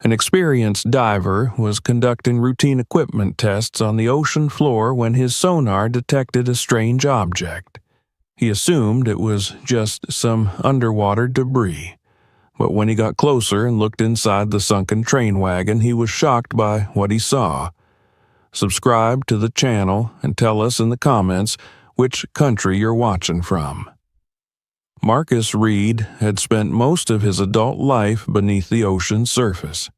An experienced diver was conducting routine equipment tests on the ocean floor when his sonar detected a strange object. He assumed it was just some underwater debris, but when he got closer and looked inside the sunken train wagon, he was shocked by what he saw. Subscribe to the channel and tell us in the comments which country you're watching from. Marcus Reed had spent most of his adult life beneath the ocean's surface.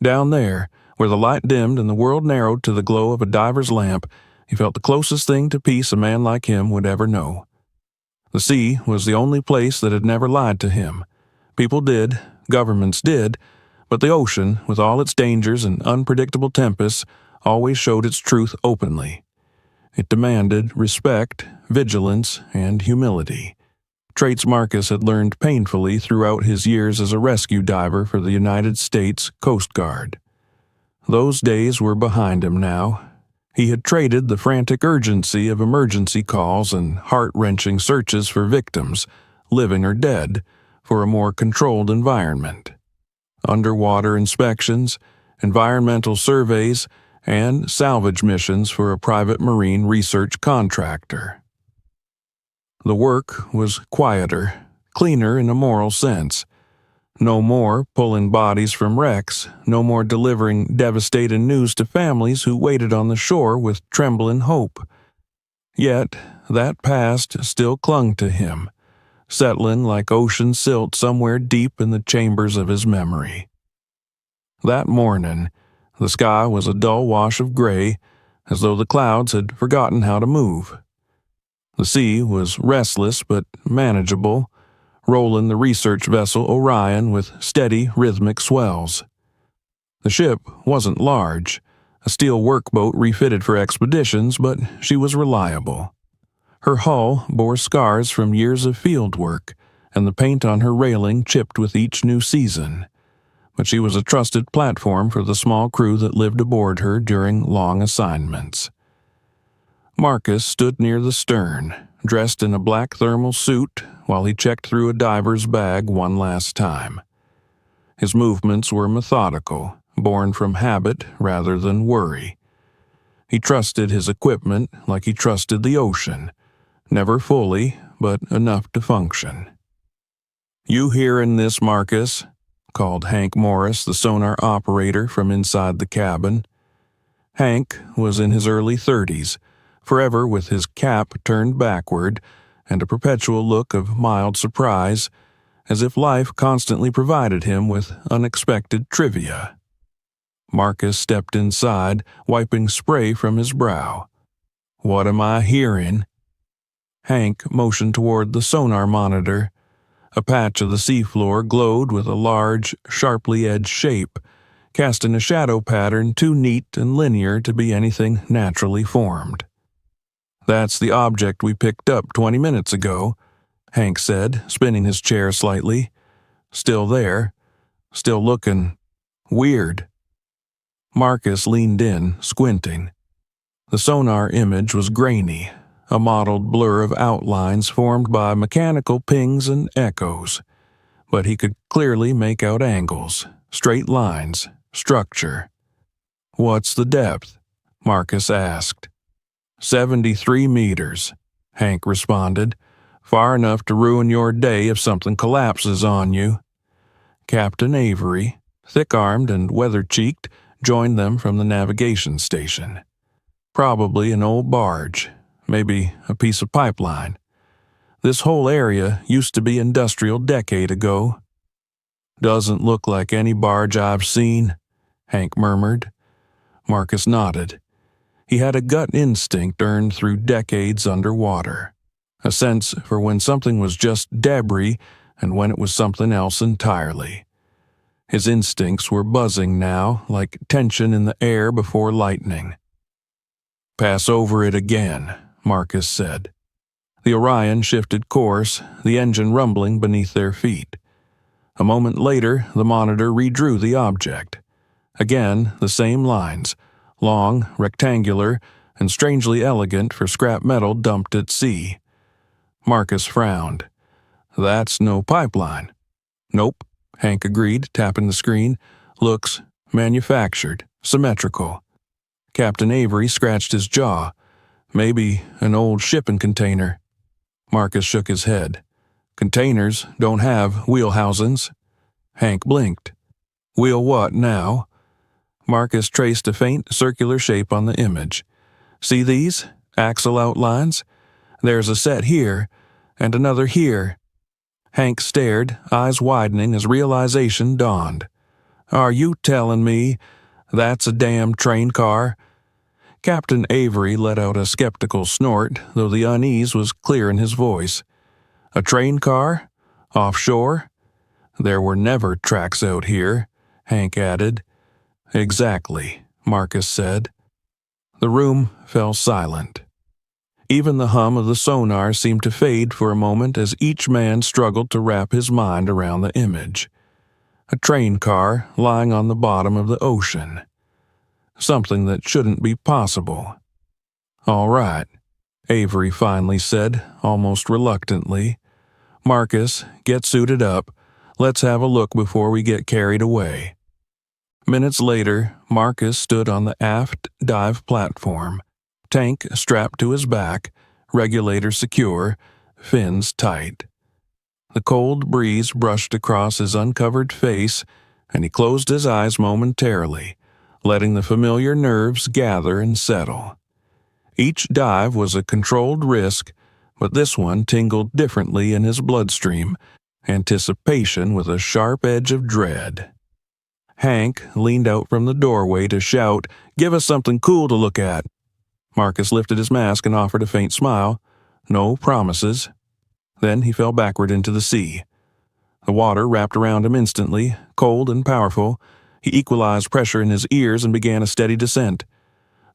Down there, where the light dimmed and the world narrowed to the glow of a diver's lamp, he felt the closest thing to peace a man like him would ever know. The sea was the only place that had never lied to him. People did, governments did, but the ocean, with all its dangers and unpredictable tempests, always showed its truth openly. It demanded respect, vigilance, and humility. Traits Marcus had learned painfully throughout his years as a rescue diver for the United States Coast Guard. Those days were behind him now. He had traded the frantic urgency of emergency calls and heart-wrenching searches for victims, living or dead, for a more controlled environment. Underwater inspections, environmental surveys, and salvage missions for a private marine research contractor. The work was quieter, cleaner in a moral sense. No more pulling bodies from wrecks, no more delivering devastating news to families who waited on the shore with trembling hope. Yet, that past still clung to him, settling like ocean silt somewhere deep in the chambers of his memory. That morning, the sky was a dull wash of gray, as though the clouds had forgotten how to move. The sea was restless but manageable, rolling the research vessel Orion with steady, rhythmic swells. The ship wasn't large, a steel workboat refitted for expeditions, but she was reliable. Her hull bore scars from years of field work, and the paint on her railing chipped with each new season. But she was a trusted platform for the small crew that lived aboard her during long assignments. Marcus stood near the stern, dressed in a black thermal suit, while he checked through a diver's bag one last time. His movements were methodical, born from habit rather than worry. He trusted his equipment like he trusted the ocean, never fully, but enough to function. "You hearin' this, Marcus?" called Hank Morris, the sonar operator, from inside the cabin. Hank was in his early 30s, forever with his cap turned backward and a perpetual look of mild surprise, as if life constantly provided him with unexpected trivia. Marcus stepped inside, wiping spray from his brow. "What am I hearing?" Hank motioned toward the sonar monitor. A patch of the seafloor glowed with a large, sharply edged shape, casting a shadow pattern too neat and linear to be anything naturally formed. "That's the object we picked up 20 minutes ago," Hank said, spinning his chair slightly. "Still there. Still looking weird." Marcus leaned in, squinting. The sonar image was grainy, a mottled blur of outlines formed by mechanical pings and echoes, but he could clearly make out angles, straight lines, structure. "What's the depth?" Marcus asked. 73 meters, Hank responded, "far enough to ruin your day if something collapses on you." Captain Avery, thick-armed and weather-cheeked, joined them from the navigation station. Probably an old barge, maybe a piece of pipeline. This whole area used to be industrial decade ago. "Doesn't look like any barge I've seen," Hank murmured. Marcus nodded. He had a gut instinct earned through decades underwater, a sense for when something was just debris and when it was something else entirely. His instincts were buzzing now, like tension in the air before lightning. "Pass over it again," Marcus said. The Orion shifted course, the engine rumbling beneath their feet. A moment later, the monitor redrew the object. Again, the same lines, long, rectangular, and strangely elegant for scrap metal dumped at sea. Marcus frowned. "That's no pipeline." "Nope," Hank agreed, tapping the screen. Looks manufactured, symmetrical. Captain Avery scratched his jaw. Maybe an old shipping container. Marcus shook his head. Containers don't have wheel housings. Hank blinked. Wheel what now? Marcus traced a faint circular shape on the image. See these? Axle outlines? There's a set here, and another here. Hank stared, eyes widening as realization dawned. Are you telling me that's a damn train car? Captain Avery let out a skeptical snort, though the unease was clear in his voice. A train car? Offshore? There were never tracks out here, Hank added. Exactly, Marcus said. The room fell silent. Even the hum of the sonar seemed to fade for a moment as each man struggled to wrap his mind around the image. A train car lying on the bottom of the ocean. Something that shouldn't be possible. All right, Avery finally said, almost reluctantly. Marcus, get suited up. Let's have a look before we get carried away. Minutes later, Marcus stood on the aft dive platform, tank strapped to his back, regulator secure, fins tight. The cold breeze brushed across his uncovered face, and he closed his eyes momentarily, letting the familiar nerves gather and settle. Each dive was a controlled risk, but this one tingled differently in his bloodstream, anticipation with a sharp edge of dread. Hank leaned out from the doorway to shout, "Give us something cool to look at." Marcus lifted his mask and offered a faint smile. No promises. Then he fell backward into the sea. The water wrapped around him instantly, cold and powerful. He equalized pressure in his ears and began a steady descent.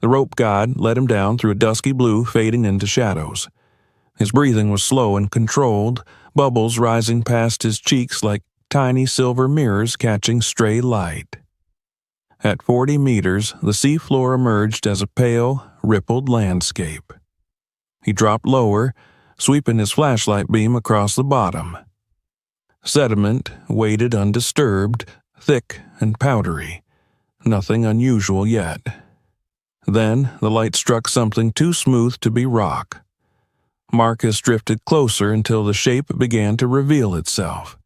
The rope guide led him down through a dusky blue fading into shadows. His breathing was slow and controlled, bubbles rising past his cheeks like tiny silver mirrors catching stray light. At 40 meters, the seafloor emerged as a pale, rippled landscape. He dropped lower, sweeping his flashlight beam across the bottom. Sediment waited undisturbed, thick and powdery. Nothing unusual yet. Then the light struck something too smooth to be rock. Marcus drifted closer until the shape began to reveal itself.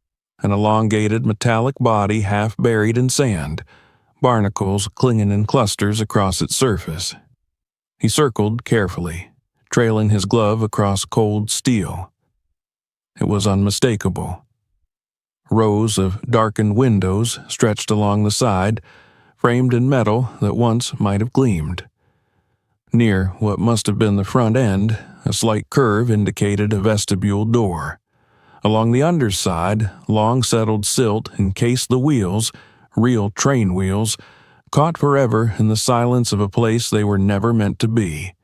An elongated metallic body half buried in sand, barnacles clinging in clusters across its surface. He circled carefully, trailing his glove across cold steel. It was unmistakable. Rows of darkened windows stretched along the side, framed in metal that once might have gleamed. Near what must have been the front end, a slight curve indicated a vestibule door. Along the underside, long-settled silt encased the wheels, real train wheels, caught forever in the silence of a place they were never meant to be.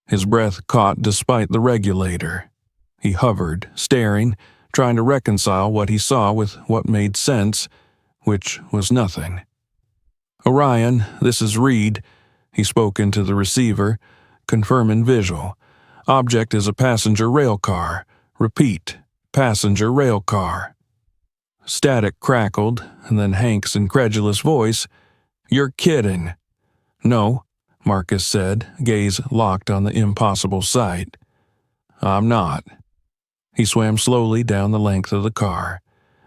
His breath caught despite the regulator. He hovered, staring, trying to reconcile what he saw with what made sense, which was nothing. "Orion, this is Reed," he spoke into the receiver, confirming visual. "Object is a passenger rail car. Repeat. Passenger rail car." Static crackled, and then Hank's incredulous voice, "You're kidding." "No," Marcus said, gaze locked on the impossible sight. "I'm not." He swam slowly down the length of the car.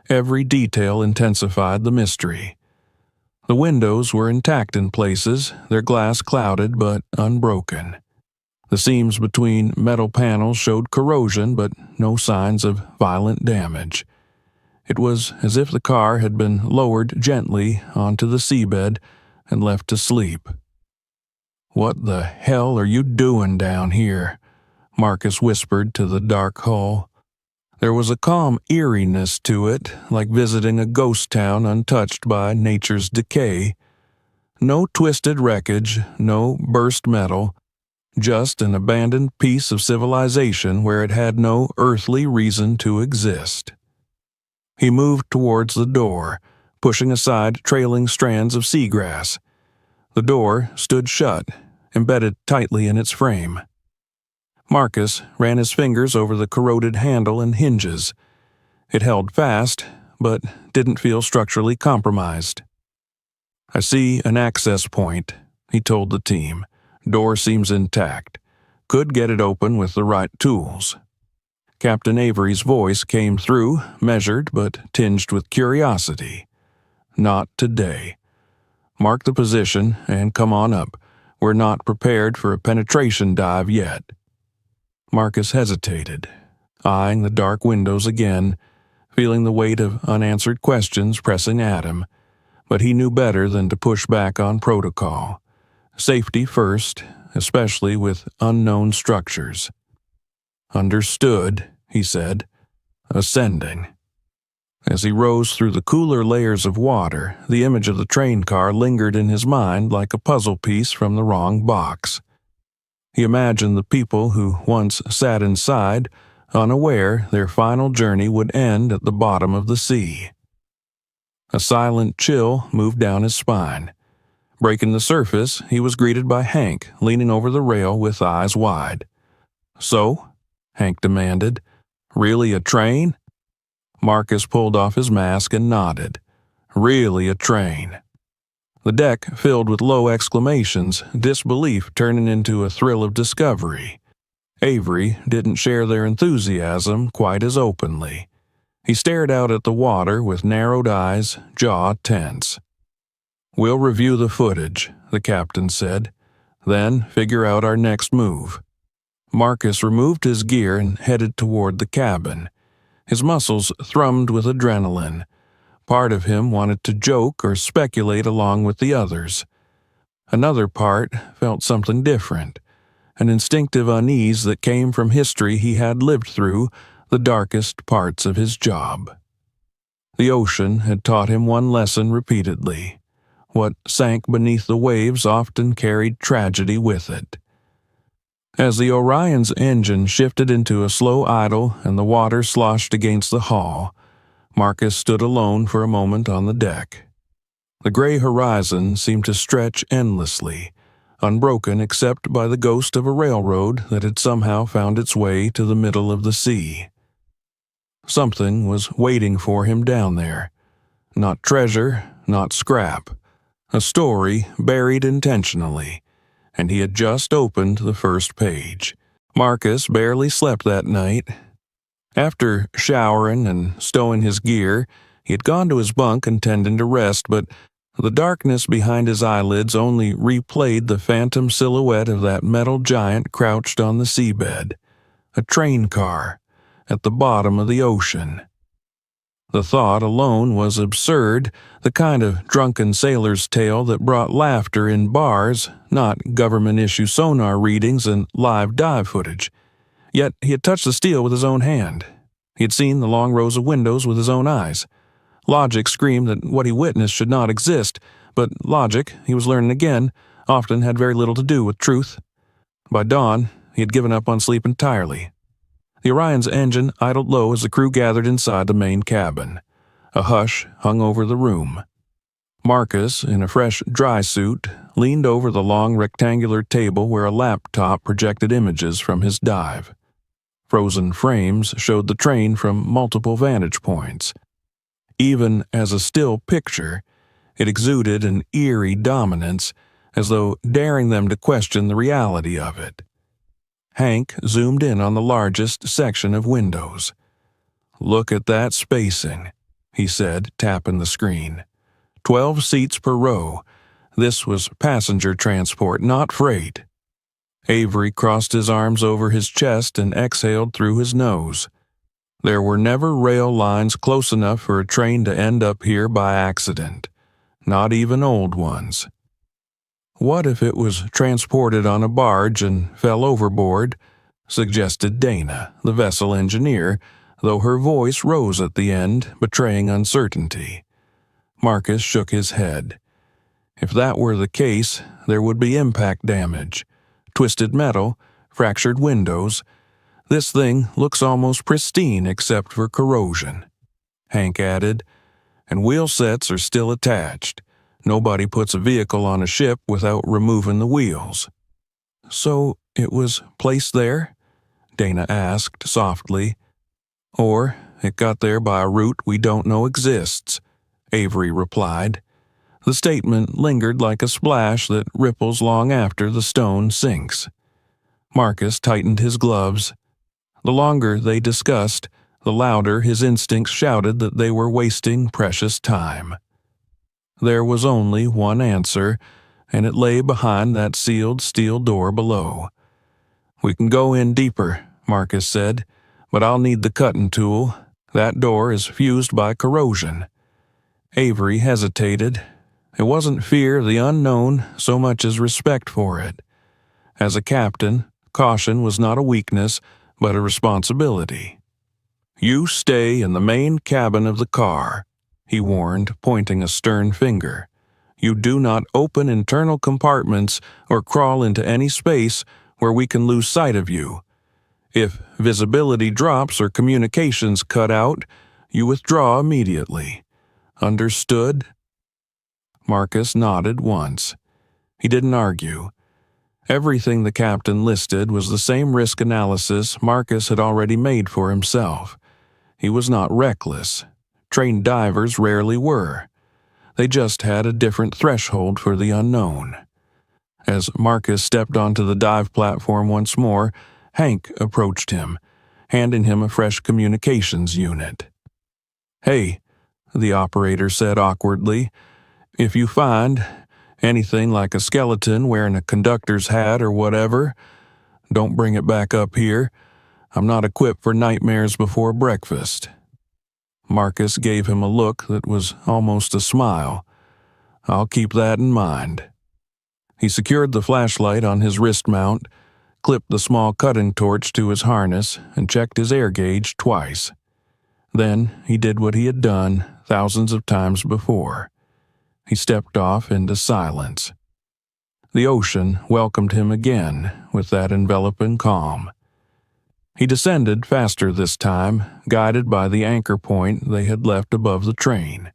Every detail intensified the mystery. The windows were intact in places, their glass clouded but unbroken. The seams between metal panels showed corrosion, but no signs of violent damage. It was as if the car had been lowered gently onto the seabed and left to sleep. "What the hell are you doing down here?" Marcus whispered to the dark hull. There was a calm eeriness to it, like visiting a ghost town untouched by nature's decay. No twisted wreckage, no burst metal, just an abandoned piece of civilization where it had no earthly reason to exist. He moved towards the door, pushing aside trailing strands of seagrass. The door stood shut, embedded tightly in its frame. Marcus ran his fingers over the corroded handle and hinges. It held fast, but didn't feel structurally compromised. "I see an access point," he told the team. "Door seems intact. Could get it open with the right tools." Captain Avery's voice came through, measured but tinged with curiosity. "Not today. Mark the position and come on up. We're not prepared for a penetration dive yet." Marcus hesitated, eyeing the dark windows again, feeling the weight of unanswered questions pressing at him, but he knew better than to push back on protocol. Safety first, especially with unknown structures. "Understood," he said, ascending. As he rose through the cooler layers of water, the image of the train car lingered in his mind like a puzzle piece from the wrong box. He imagined the people who once sat inside, unaware their final journey would end at the bottom of the sea. A silent chill moved down his spine. Breaking the surface, he was greeted by Hank, leaning over the rail with eyes wide. "So?" Hank demanded. "Really a train?" Marcus pulled off his mask and nodded. "Really a train." The deck filled with low exclamations, disbelief turning into a thrill of discovery. Avery didn't share their enthusiasm quite as openly. He stared out at the water with narrowed eyes, jaw tense. "We'll review the footage," the captain said, "then figure out our next move." Marcus removed his gear and headed toward the cabin. His muscles thrummed with adrenaline. Part of him wanted to joke or speculate along with the others. Another part felt something different, an instinctive unease that came from history he had lived through the darkest parts of his job. The ocean had taught him one lesson repeatedly. What sank beneath the waves often carried tragedy with it. As the Orion's engine shifted into a slow idle and the water sloshed against the hull, Marcus stood alone for a moment on the deck. The gray horizon seemed to stretch endlessly, unbroken except by the ghost of a railroad that had somehow found its way to the middle of the sea. Something was waiting for him down there. Not treasure, not scrap. A story buried intentionally, and he had just opened the first page. Marcus barely slept that night. After showering and stowing his gear, he had gone to his bunk intending to rest, but the darkness behind his eyelids only replayed the phantom silhouette of that metal giant crouched on the seabed. A train car, at the bottom of the ocean. The thought alone was absurd, the kind of drunken sailor's tale that brought laughter in bars, not government-issue sonar readings and live dive footage. Yet he had touched the steel with his own hand. He had seen the long rows of windows with his own eyes. Logic screamed that what he witnessed should not exist, but logic, he was learning again, often had very little to do with truth. By dawn, he had given up on sleep entirely. The Orion's engine idled low as the crew gathered inside the main cabin. A hush hung over the room. Marcus, in a fresh dry suit, leaned over the long rectangular table where a laptop projected images from his dive. Frozen frames showed the train from multiple vantage points. Even as a still picture, it exuded an eerie dominance, as though daring them to question the reality of it. Hank zoomed in on the largest section of windows. "Look at that spacing," he said, tapping the screen. 12 seats per row. This was passenger transport, not freight. Avery crossed his arms over his chest and exhaled through his nose. There were never rail lines close enough for a train to end up here by accident. Not even old ones. "What if it was transported on a barge and fell overboard?" suggested Dana, the vessel engineer, though her voice rose at the end, betraying uncertainty. Marcus shook his head. If that were the case, there would be impact damage. Twisted metal, fractured windows. This thing looks almost pristine except for corrosion. Hank added, and wheel sets are still attached. Nobody puts a vehicle on a ship without removing the wheels. "So it was placed there?" Dana asked softly. "Or it got there by a route we don't know exists," Avery replied. The statement lingered like a splash that ripples long after the stone sinks. Marcus tightened his gloves. The longer they discussed, the louder his instincts shouted that they were wasting precious time. There was only one answer, and it lay behind that sealed steel door below. "We can go in deeper," Marcus said, "but I'll need the cutting tool. That door is fused by corrosion." Avery hesitated. It wasn't fear of the unknown so much as respect for it. As a captain, caution was not a weakness, but a responsibility. "You stay in the main cabin of the car," he warned, pointing a stern finger. "You do not open internal compartments or crawl into any space where we can lose sight of you. If visibility drops or communications cut out, you withdraw immediately. Understood?" Marcus nodded once. He didn't argue. Everything the captain listed was the same risk analysis Marcus had already made for himself. He was not reckless. Trained divers rarely were. They just had a different threshold for the unknown. As Marcus stepped onto the dive platform once more, Hank approached him, handing him a fresh communications unit. "Hey," the operator said awkwardly, "if you find anything like a skeleton wearing a conductor's hat or whatever, don't bring it back up here. I'm not equipped for nightmares before breakfast." Marcus gave him a look that was almost a smile. "I'll keep that in mind." He secured the flashlight on his wrist mount, clipped the small cutting torch to his harness, and checked his air gauge twice. Then he did what he had done thousands of times before. He stepped off into silence. The ocean welcomed him again with that enveloping calm. He descended faster this time, guided by the anchor point they had left above the train.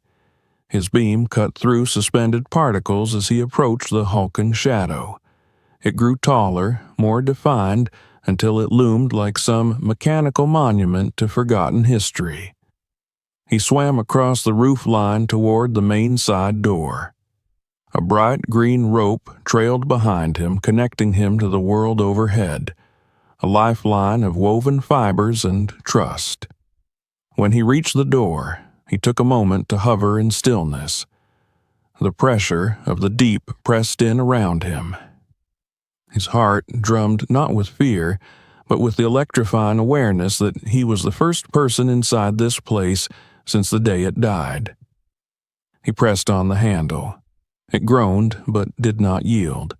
His beam cut through suspended particles as he approached the hulking shadow. It grew taller, more defined, until it loomed like some mechanical monument to forgotten history. He swam across the roof line toward the main side door. A bright green rope trailed behind him, connecting him to the world overhead, a lifeline of woven fibers and trust. When he reached the door, he took a moment to hover in stillness. The pressure of the deep pressed in around him. His heart drummed not with fear, but with the electrifying awareness that he was the first person inside this place since the day it died. He pressed on the handle. It groaned, but did not yield.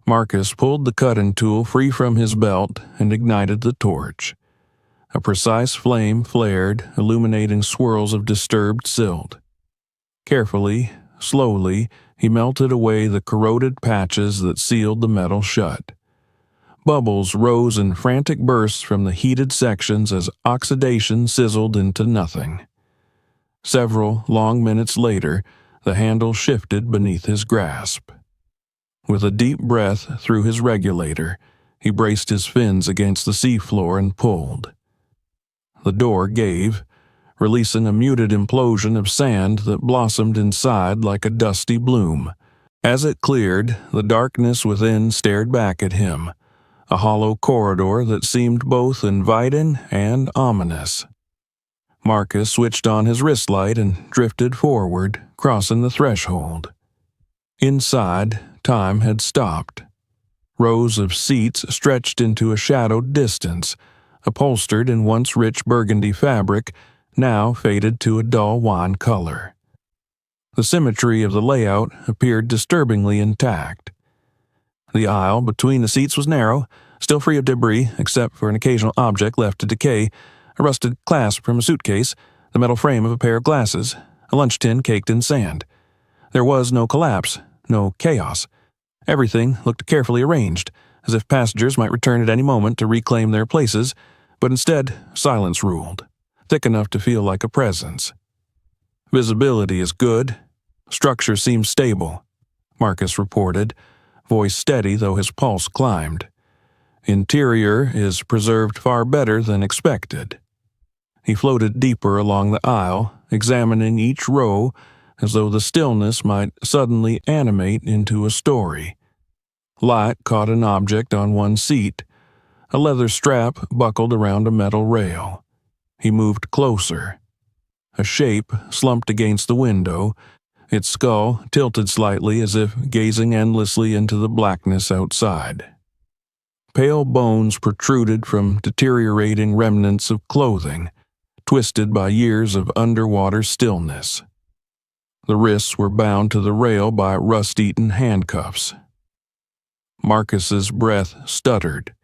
Marcus pulled the cutting tool free from his belt and ignited the torch. A precise flame flared, illuminating swirls of disturbed silt. Carefully, slowly, he melted away the corroded patches that sealed the metal shut. Bubbles rose in frantic bursts from the heated sections as oxidation sizzled into nothing. Several long minutes later, the handle shifted beneath his grasp. With a deep breath through his regulator, he braced his fins against the seafloor and pulled. The door gave, releasing a muted implosion of sand that blossomed inside like a dusty bloom. As it cleared, the darkness within stared back at him, a hollow corridor that seemed both inviting and ominous. Marcus switched on his wrist light and drifted forward, crossing the threshold. Inside, time had stopped. Rows of seats stretched into a shadowed distance, upholstered in once rich burgundy fabric, now faded to a dull wine color. The symmetry of the layout appeared disturbingly intact. The aisle between the seats was narrow, still free of debris except for an occasional object left to decay, a rusted clasp from a suitcase, the metal frame of a pair of glasses, a lunch tin caked in sand. There was no collapse, no chaos. Everything looked carefully arranged, as if passengers might return at any moment to reclaim their places, but instead silence ruled, thick enough to feel like a presence. "Visibility is good. Structure seems stable," Marcus reported, voice steady though his pulse climbed. "Interior is preserved far better than expected." He floated deeper along the aisle, examining each row, as though the stillness might suddenly animate into a story. Light caught an object on one seat, a leather strap buckled around a metal rail. He moved closer. A shape slumped against the window, its skull tilted slightly as if gazing endlessly into the blackness outside. Pale bones protruded from deteriorating remnants of clothing, twisted by years of underwater stillness. The wrists were bound to the rail by rust-eaten handcuffs. Marcus's breath stuttered.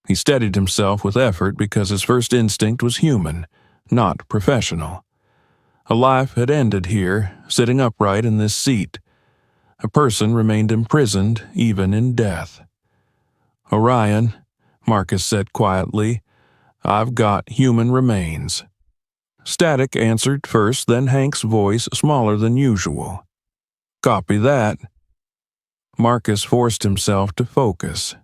He steadied himself with effort because his first instinct was human, not professional. A life had ended here, sitting upright in this seat. A person remained imprisoned even in death. "Orion," Marcus said quietly, "I've got human remains." Static answered first, then Hank's voice, smaller than usual. "Copy that." Marcus forced himself to focus.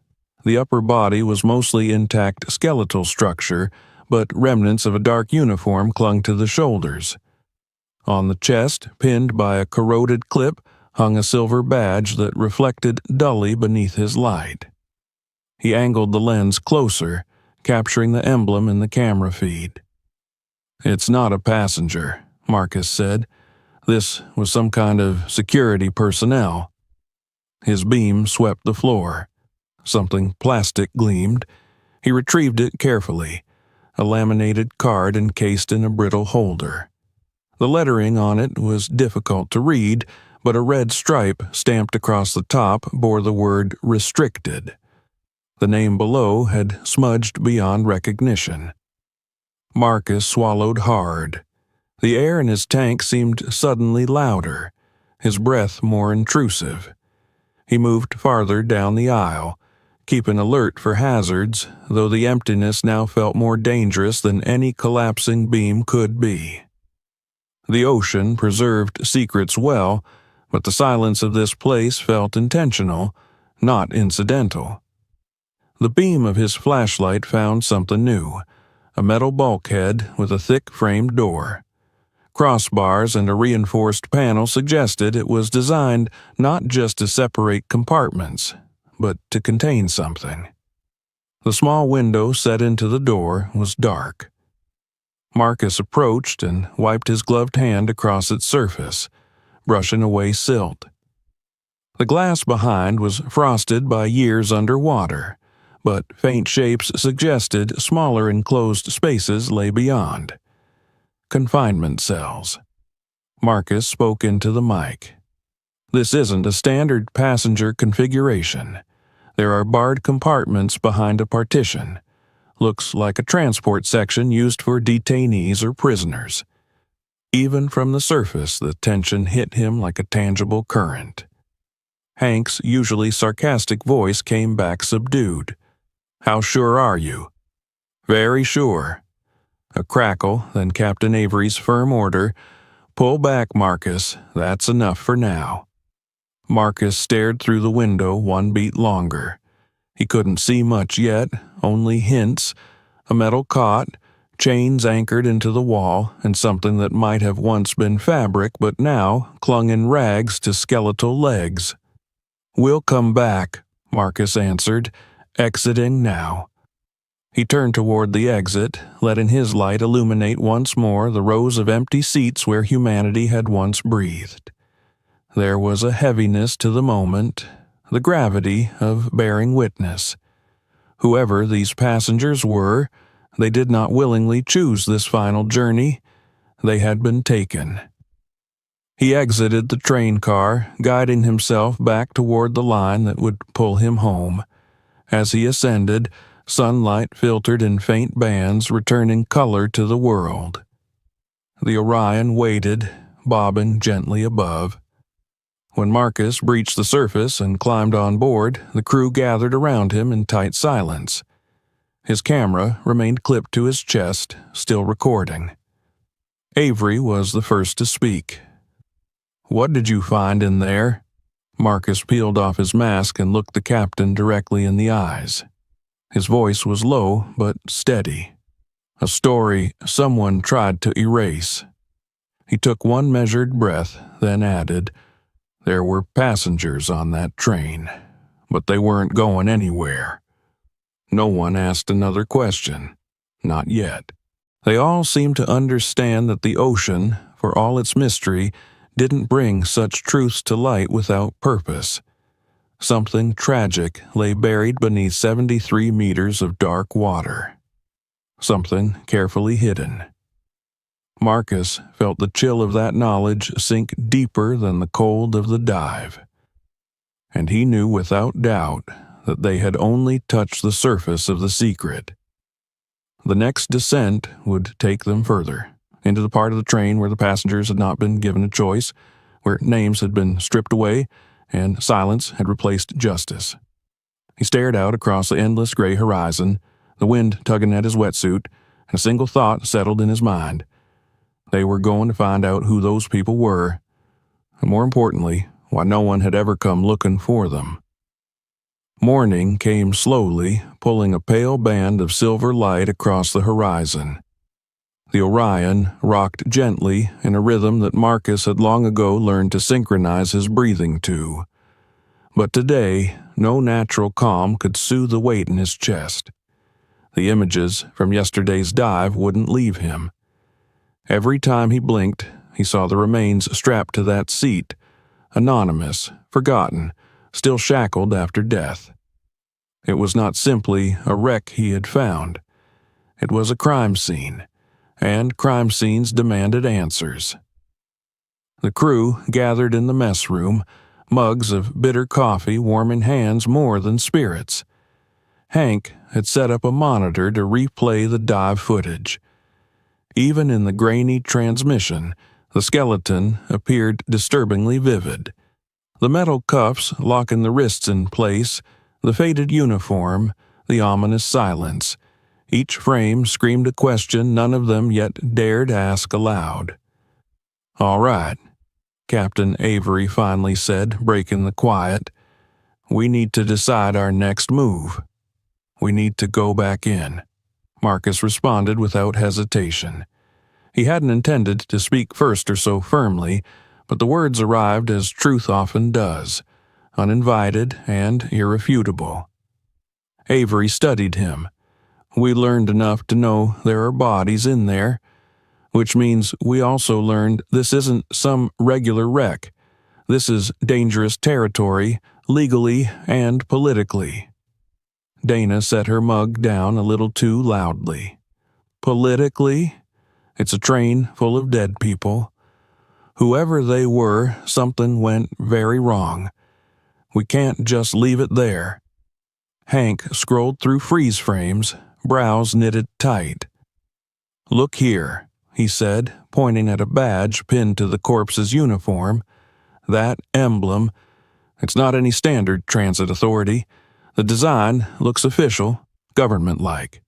The upper body was mostly intact skeletal structure, but remnants of a dark uniform clung to the shoulders. On the chest, pinned by a corroded clip, hung a silver badge that reflected dully beneath his light. He angled the lens closer, capturing the emblem in the camera feed. "It's not a passenger," Marcus said. "This was some kind of security personnel." His beam swept the floor. Something plastic gleamed. He retrieved it carefully, a laminated card encased in a brittle holder. The lettering on it was difficult to read, but a red stripe stamped across the top bore the word "restricted." The name below had smudged beyond recognition. Marcus swallowed hard. The air in his tank seemed suddenly louder, his breath more intrusive. He moved farther down the aisle, keeping alert for hazards, though the emptiness now felt more dangerous than any collapsing beam could be. The ocean preserved secrets well, but the silence of this place felt intentional, not incidental. The beam of his flashlight found something new, a metal bulkhead with a thick framed door. Crossbars and a reinforced panel suggested it was designed not just to separate compartments, but to contain something. The small window set into the door was dark. Marcus approached and wiped his gloved hand across its surface, brushing away silt. The glass behind was frosted by years underwater, but faint shapes suggested smaller enclosed spaces lay beyond. Confinement cells. Marcus spoke into the mic. "This isn't a standard passenger configuration. There are barred compartments behind a partition. Looks like a transport section used for detainees or prisoners." Even from the surface, the tension hit him like a tangible current. Hank's usually sarcastic voice came back subdued. "How sure are you?" "Very sure." A crackle, then Captain Avery's firm order, "Pull back, Marcus. That's enough for now." Marcus stared through the window one beat longer. He couldn't see much yet, only hints, a metal cot, chains anchored into the wall, and something that might have once been fabric but now clung in rags to skeletal legs. "We'll come back," Marcus answered, exiting now. He turned toward the exit, letting his light illuminate once more the rows of empty seats where humanity had once breathed. There was a heaviness to the moment, the gravity of bearing witness. Whoever these passengers were, they did not willingly choose this final journey. They had been taken. He exited the train car, guiding himself back toward the line that would pull him home. As he ascended, sunlight filtered in faint bands, returning color to the world. The Orion waited, bobbing gently above. When Marcus breached the surface and climbed on board, the crew gathered around him in tight silence. His camera remained clipped to his chest, still recording. Avery was the first to speak. "What did you find in there?" Marcus peeled off his mask and looked the captain directly in the eyes. His voice was low but steady. "A story someone tried to erase." He took one measured breath, then added, "There were passengers on that train, but they weren't going anywhere." No one asked another question. Not yet. They all seemed to understand that the ocean, for all its mystery, didn't bring such truths to light without purpose. Something tragic lay buried beneath 73 meters of dark water. Something carefully hidden. Marcus felt the chill of that knowledge sink deeper than the cold of the dive. And he knew without doubt that they had only touched the surface of the secret. The next descent would take them further, into the part of the train where the passengers had not been given a choice, where names had been stripped away and silence had replaced justice. He stared out across the endless gray horizon, the wind tugging at his wetsuit, and a single thought settled in his mind. They were going to find out who those people were, and more importantly, why no one had ever come looking for them. Morning came slowly, pulling a pale band of silver light across the horizon. The Orion rocked gently in a rhythm that Marcus had long ago learned to synchronize his breathing to. But today, no natural calm could soothe the weight in his chest. The images from yesterday's dive wouldn't leave him. Every time he blinked, he saw the remains strapped to that seat, anonymous, forgotten, still shackled after death. It was not simply a wreck he had found. It was a crime scene, and crime scenes demanded answers. The crew gathered in the mess room, mugs of bitter coffee warming hands more than spirits. Hank had set up a monitor to replay the dive footage. Even in the grainy transmission, the skeleton appeared disturbingly vivid. The metal cuffs locking the wrists in place, the faded uniform, the ominous silence. Each frame screamed a question none of them yet dared ask aloud. "All right," Captain Avery finally said, breaking the quiet. "We need to decide our next move." "We need to go back in," Marcus responded without hesitation. He hadn't intended to speak first or so firmly, but the words arrived as truth often does, uninvited and irrefutable. Avery studied him. "We learned enough to know there are bodies in there, which means we also learned this isn't some regular wreck. This is dangerous territory, legally and politically." Dana set her mug down a little too loudly. "Politically? It's a train full of dead people. Whoever they were, something went very wrong. We can't just leave it there." Hank scrolled through freeze frames, brows knitted tight. "Look here," he said, pointing at a badge pinned to the corpse's uniform. "That emblem, it's not any standard transit authority. The design looks official, government-like."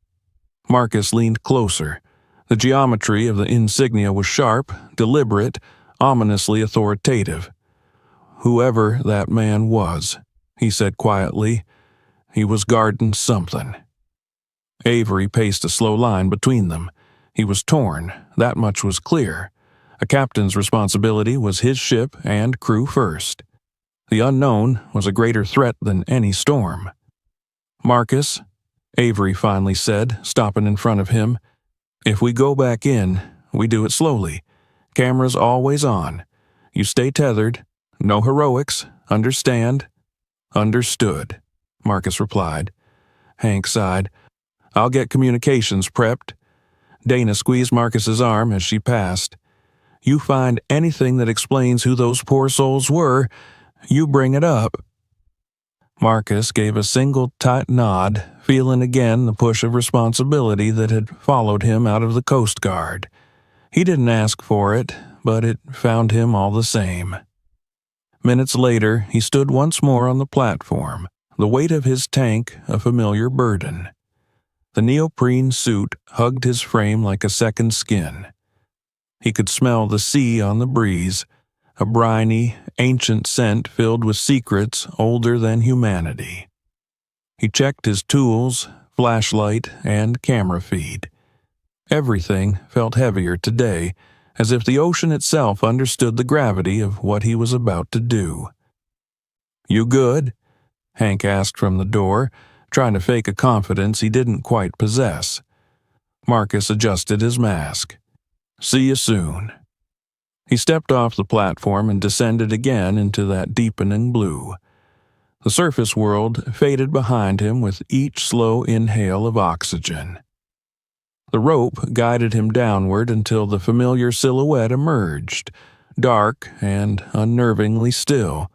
Marcus leaned closer. The geometry of the insignia was sharp, deliberate, ominously authoritative. "Whoever that man was," he said quietly, "he was guarding something." Avery paced a slow line between them. He was torn, that much was clear. A captain's responsibility was his ship and crew first. The unknown was a greater threat than any storm. "Marcus," Avery finally said, stopping in front of him, "if we go back in, we do it slowly. Cameras always on. You stay tethered. No heroics. Understand?" "Understood," Marcus replied. Hank sighed. "I'll get communications prepped." Dana squeezed Marcus's arm as she passed. "You find anything that explains who those poor souls were, you bring it up." Marcus gave a single tight nod, feeling again the push of responsibility that had followed him out of the Coast Guard. He didn't ask for it, but it found him all the same. Minutes later, he stood once more on the platform, the weight of his tank a familiar burden. The neoprene suit hugged his frame like a second skin. He could smell the sea on the breeze, a briny, ancient scent filled with secrets older than humanity. He checked his tools, flashlight, and camera feed. Everything felt heavier today, as if the ocean itself understood the gravity of what he was about to do. "You good?" Hank asked from the door, trying to fake a confidence he didn't quite possess. Marcus adjusted his mask. "See you soon." He stepped off the platform and descended again into that deepening blue. The surface world faded behind him with each slow inhale of oxygen. The rope guided him downward until the familiar silhouette emerged, dark and unnervingly still,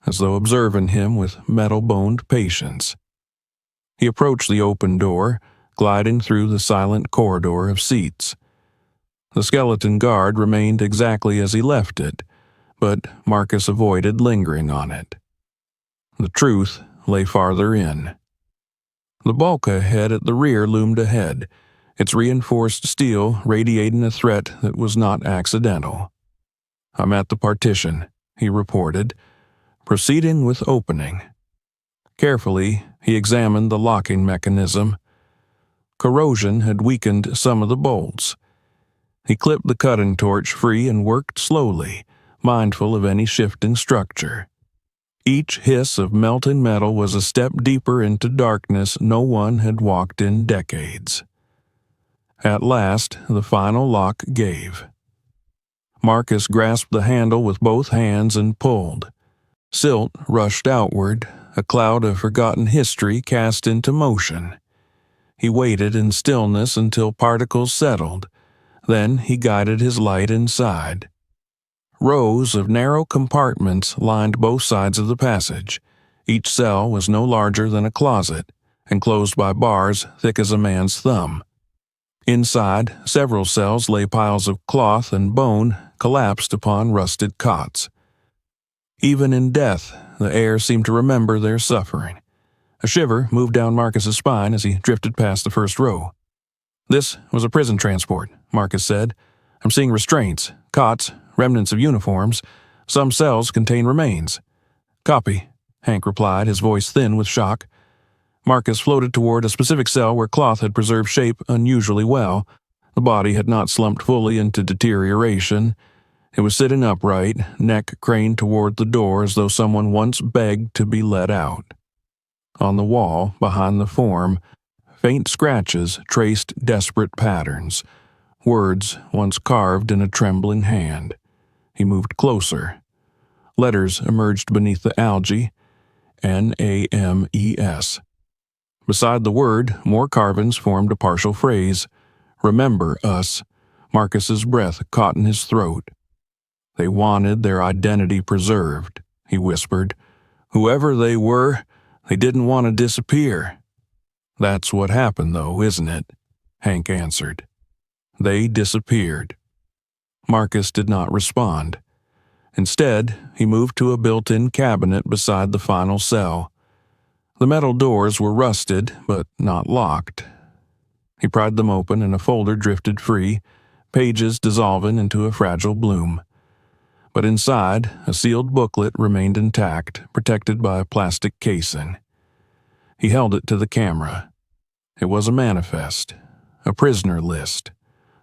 as though observing him with metal-boned patience. He approached the open door, gliding through the silent corridor of seats. The skeleton guard remained exactly as he left it, but Marcus avoided lingering on it. The truth lay farther in. The bulkhead at the rear loomed ahead, its reinforced steel radiating a threat that was not accidental. "I'm at the partition," he reported, proceeding with opening. Carefully, he examined the locking mechanism. Corrosion had weakened some of the bolts. He clipped the cutting torch free and worked slowly, mindful of any shifting structure. Each hiss of melting metal was a step deeper into darkness no one had walked in decades. At last, the final lock gave. Marcus grasped the handle with both hands and pulled. Silt rushed outward, a cloud of forgotten history cast into motion. He waited in stillness until particles settled. Then he guided his light inside. Rows of narrow compartments lined both sides of the passage. Each cell was no larger than a closet, enclosed by bars thick as a man's thumb. Inside, several cells lay piles of cloth and bone collapsed upon rusted cots. Even in death, the air seemed to remember their suffering. A shiver moved down Marcus's spine as he drifted past the first row. "This was a prison transport," Marcus said. "I'm seeing restraints, cots, remnants of uniforms. Some cells contain remains." "Copy," Hank replied, his voice thin with shock. Marcus floated toward a specific cell where cloth had preserved shape unusually well. The body had not slumped fully into deterioration. It was sitting upright, neck craned toward the door as though someone once begged to be let out. On the wall, behind the form, faint scratches traced desperate patterns, words once carved in a trembling hand. He moved closer. Letters emerged beneath the algae, Names. Beside the word, more carvings formed a partial phrase. "Remember us." Marcus's breath caught in his throat. "They wanted their identity preserved," he whispered. "Whoever they were, they didn't want to disappear." "That's what happened, though, isn't it?" Hank answered. "They disappeared." Marcus did not respond. Instead, he moved to a built-in cabinet beside the final cell. The metal doors were rusted, but not locked. He pried them open and a folder drifted free, pages dissolving into a fragile bloom. But inside, a sealed booklet remained intact, protected by a plastic casing. He held it to the camera. It was a manifest, a prisoner list,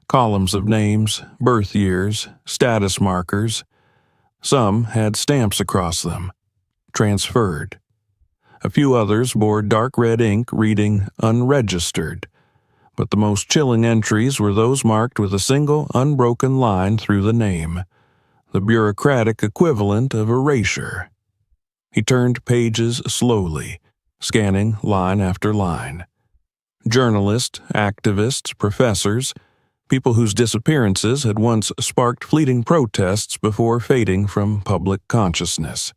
columns of names, birth years, status markers. Some had stamps across them, transferred. A few others bore dark red ink reading unregistered, but the most chilling entries were those marked with a single unbroken line through the name, the bureaucratic equivalent of erasure. He turned pages slowly, scanning line after line. Journalists, activists, professors, people whose disappearances had once sparked fleeting protests before fading from public consciousness.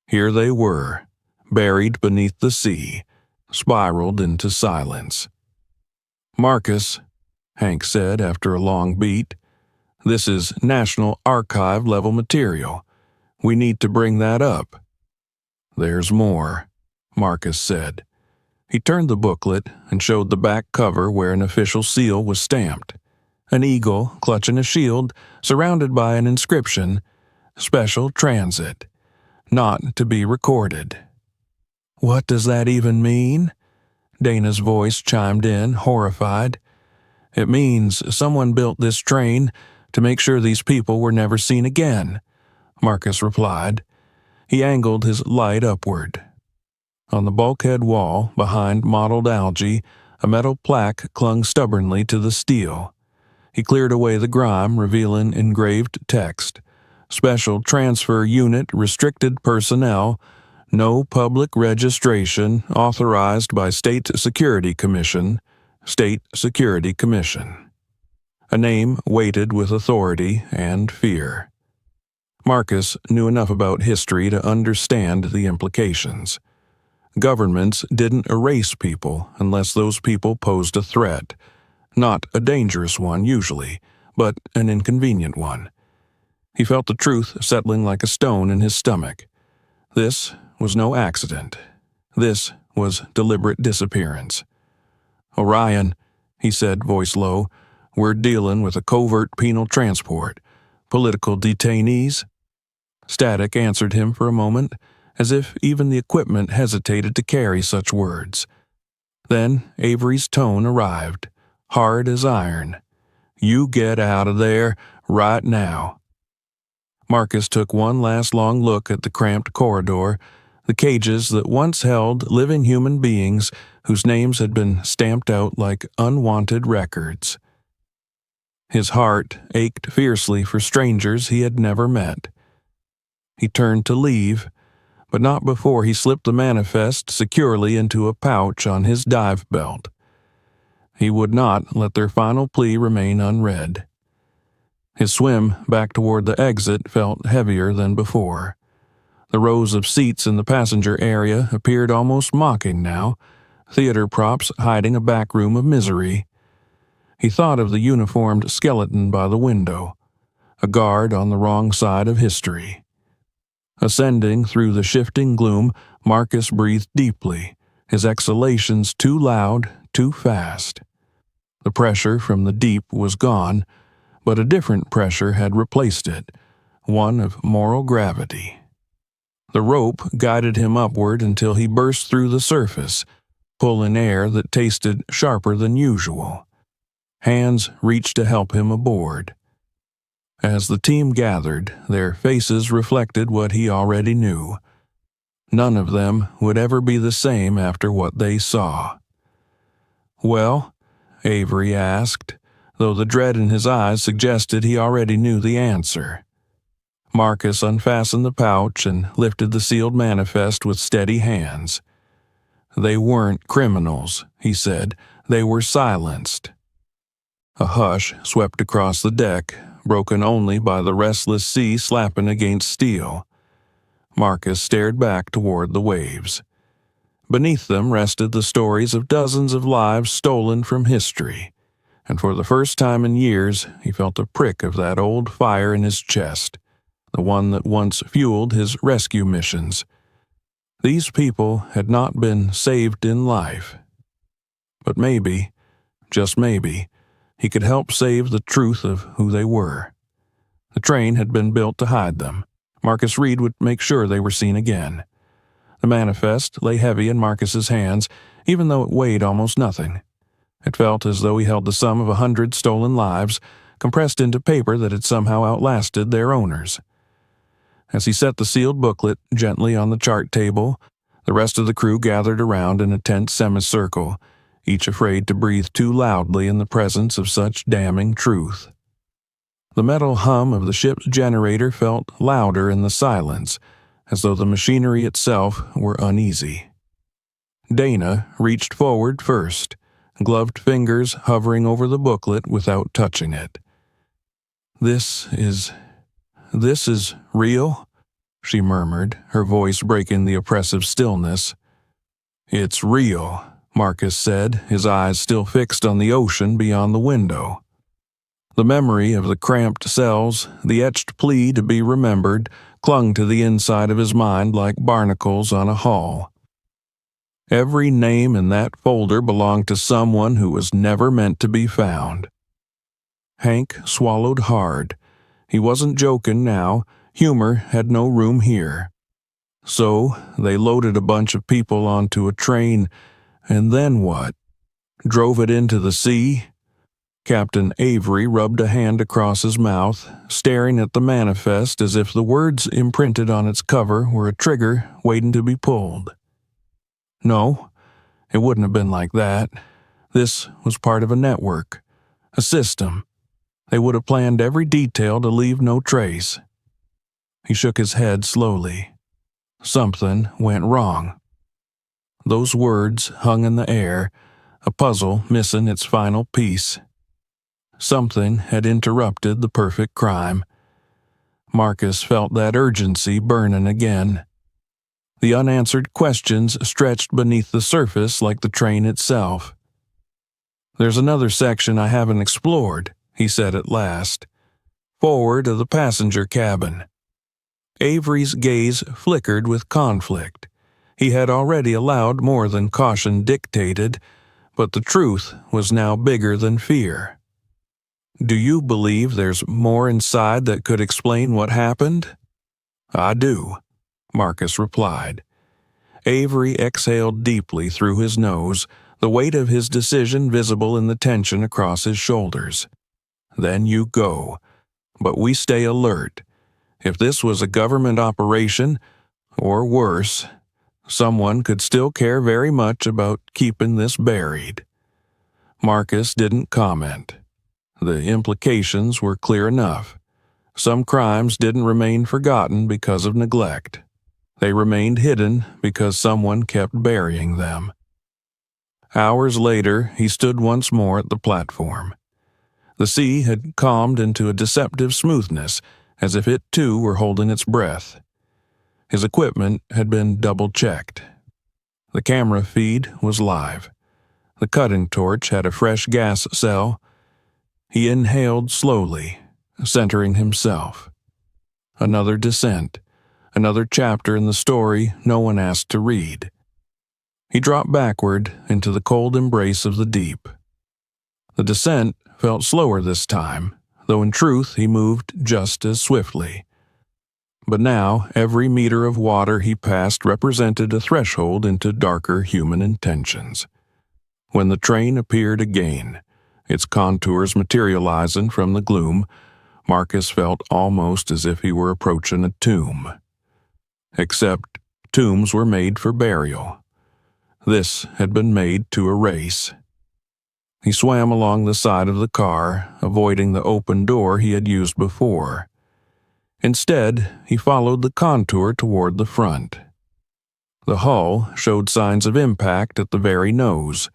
Here they were, buried beneath the sea, spiraled into silence. "Marcus," Hank said after a long beat, "this is National Archive-level material. We need to bring that up." "There's more," Marcus said. He turned the booklet and showed the back cover where an official seal was stamped. An eagle clutching a shield, surrounded by an inscription, "Special Transit. Not to be recorded." "What does that even mean?" Dana's voice chimed in, horrified. "It means someone built this train To make sure these people were never seen again, Marcus replied. He angled his light upward. On the bulkhead wall, behind mottled algae, a metal plaque clung stubbornly to the steel. He cleared away the grime, revealing engraved text. Special Transfer Unit Restricted Personnel. No public registration authorized by State Security Commission. State Security Commission. A name weighted with authority and fear. Marcus knew enough about history to understand the implications. Governments didn't erase people unless those people posed a threat. Not a dangerous one, usually, but an inconvenient one. He felt the truth settling like a stone in his stomach. This was no accident. This was deliberate disappearance. Orion, he said, voice low, we're dealing with a covert penal transport. Political detainees? Static answered him for a moment, as if even the equipment hesitated to carry such words. Then Avery's tone arrived, hard as iron. You get out of there right now. Marcus took one last long look at the cramped corridor, the cages that once held living human beings whose names had been stamped out like unwanted records. His heart ached fiercely for strangers he had never met. He turned to leave, but not before he slipped the manifest securely into a pouch on his dive belt. He would not let their final plea remain unread. His swim back toward the exit felt heavier than before. The rows of seats in the passenger area appeared almost mocking now, theater props hiding a back room of misery. He thought of the uniformed skeleton by the window, a guard on the wrong side of history. Ascending through the shifting gloom, Marcus breathed deeply, his exhalations too loud, too fast. The pressure from the deep was gone, but a different pressure had replaced it, one of moral gravity. The rope guided him upward until he burst through the surface, pulling air that tasted sharper than usual. Hands reached to help him aboard. As the team gathered, their faces reflected what he already knew. None of them would ever be the same after what they saw. Well, Avery asked, though the dread in his eyes suggested he already knew the answer. Marcus unfastened the pouch and lifted the sealed manifest with steady hands. They weren't criminals, he said. They were silenced. A hush swept across the deck, broken only by the restless sea slapping against steel. Marcus stared back toward the waves. Beneath them rested the stories of dozens of lives stolen from history, and for the first time in years he felt a prick of that old fire in his chest, the one that once fueled his rescue missions. These people had not been saved in life. But maybe, just maybe, he could help save the truth of who they were. The train had been built to hide them. Marcus Reed would make sure they were seen again. The manifest lay heavy in Marcus's hands, even though it weighed almost nothing. It felt as though he held the sum of 100 stolen lives, compressed into paper that had somehow outlasted their owners. As he set the sealed booklet gently on the chart table, the rest of the crew gathered around in a tense semicircle, each afraid to breathe too loudly in the presence of such damning truth. The metal hum of the ship's generator felt louder in the silence, as though the machinery itself were uneasy. Dana reached forward first, gloved fingers hovering over the booklet without touching it. This is real?" she murmured, her voice breaking the oppressive stillness. "It's real," Marcus said, his eyes still fixed on the ocean beyond the window. The memory of the cramped cells, the etched plea to be remembered, clung to the inside of his mind like barnacles on a hull. Every name in that folder belonged to someone who was never meant to be found. Hank swallowed hard. He wasn't joking now. Humor had no room here. So they loaded a bunch of people onto a train, and then what? Drove it into the sea? Captain Avery rubbed a hand across his mouth, staring at the manifest as if the words imprinted on its cover were a trigger waiting to be pulled. No, it wouldn't have been like that. This was part of a network, a system. They would have planned every detail to leave no trace. He shook his head slowly. Something went wrong. Those words hung in the air, a puzzle missing its final piece. Something had interrupted the perfect crime. Marcus felt that urgency burning again. The unanswered questions stretched beneath the surface like the train itself. "There's another section I haven't explored," he said at last. "Forward of the passenger cabin." Avery's gaze flickered with conflict. He had already allowed more than caution dictated, but the truth was now bigger than fear. "Do you believe there's more inside that could explain what happened?" "I do," Marcus replied. Avery exhaled deeply through his nose, the weight of his decision visible in the tension across his shoulders. "Then you go. But we stay alert. If this was a government operation, or worse, someone could still care very much about keeping this buried." Marcus didn't comment. The implications were clear enough. Some crimes didn't remain forgotten because of neglect. They remained hidden because someone kept burying them. Hours later, he stood once more at the platform. The sea had calmed into a deceptive smoothness, as if it too were holding its breath. His equipment had been double-checked. The camera feed was live. The cutting torch had a fresh gas cell. He inhaled slowly, centering himself. Another descent, another chapter in the story no one asked to read. He dropped backward into the cold embrace of the deep. The descent felt slower this time, though in truth he moved just as swiftly. But now every meter of water he passed represented a threshold into darker human intentions. When the train appeared again, its contours materializing from the gloom, Marcus felt almost as if he were approaching a tomb. Except tombs were made for burial. This had been made to erase. He swam along the side of the car, avoiding the open door he had used before. Instead, he followed the contour toward the front. The hull showed signs of impact at the very nose,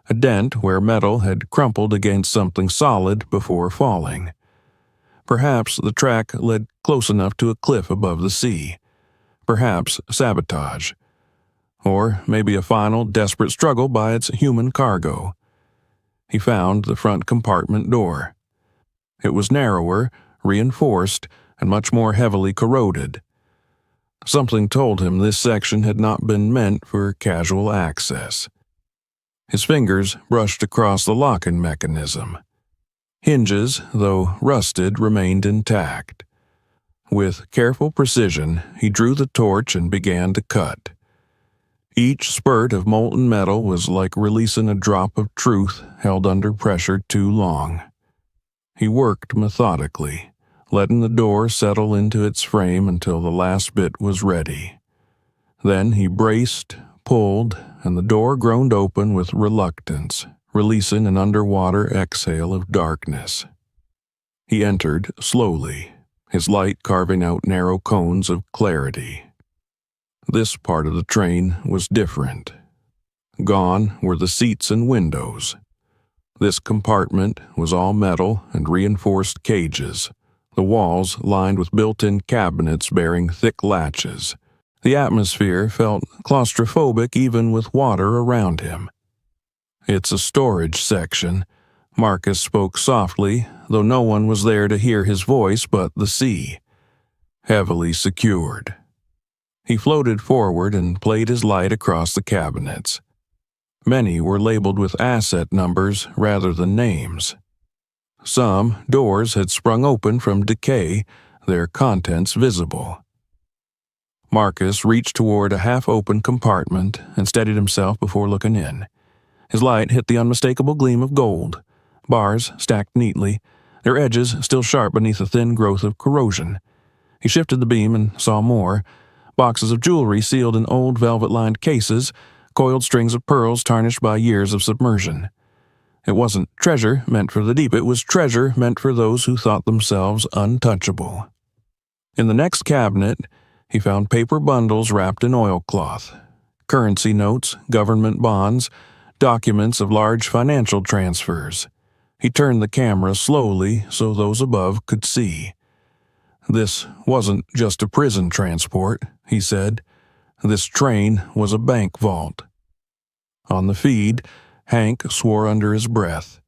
a dent where metal had crumpled against something solid before falling. Perhaps the track led close enough to a cliff above the sea. Perhaps sabotage. Or maybe a final, desperate struggle by its human cargo. He found the front compartment door. It was narrower, reinforced, and much more heavily corroded. Something told him this section had not been meant for casual access. His fingers brushed across the locking mechanism. Hinges, though rusted, remained intact. With careful precision, he drew the torch and began to cut. Each spurt of molten metal was like releasing a drop of truth held under pressure too long. He worked methodically, letting the door settle into its frame until the last bit was ready. Then he braced, pulled, and the door groaned open with reluctance, releasing an underwater exhale of darkness. He entered slowly, his light carving out narrow cones of clarity. This part of the train was different. Gone were the seats and windows. This compartment was all metal and reinforced cages, the walls lined with built-in cabinets bearing thick latches. The atmosphere felt claustrophobic even with water around him. "It's a storage section," Marcus spoke softly, though no one was there to hear his voice but the sea. "Heavily secured." He floated forward and played his light across the cabinets. Many were labeled with asset numbers rather than names. Some doors had sprung open from decay, their contents visible. Marcus reached toward a half-open compartment and steadied himself before looking in. His light hit the unmistakable gleam of gold, bars stacked neatly, their edges still sharp beneath a thin growth of corrosion. He shifted the beam and saw more. Boxes of jewelry sealed in old velvet-lined cases, coiled strings of pearls tarnished by years of submersion. It wasn't treasure meant for the deep, it was treasure meant for those who thought themselves untouchable. In the next cabinet, he found paper bundles wrapped in oilcloth, currency notes, government bonds, documents of large financial transfers. He turned the camera slowly so those above could see. This wasn't just a prison transport, he said. This train was a bank vault. On the feed, Hank swore under his breath.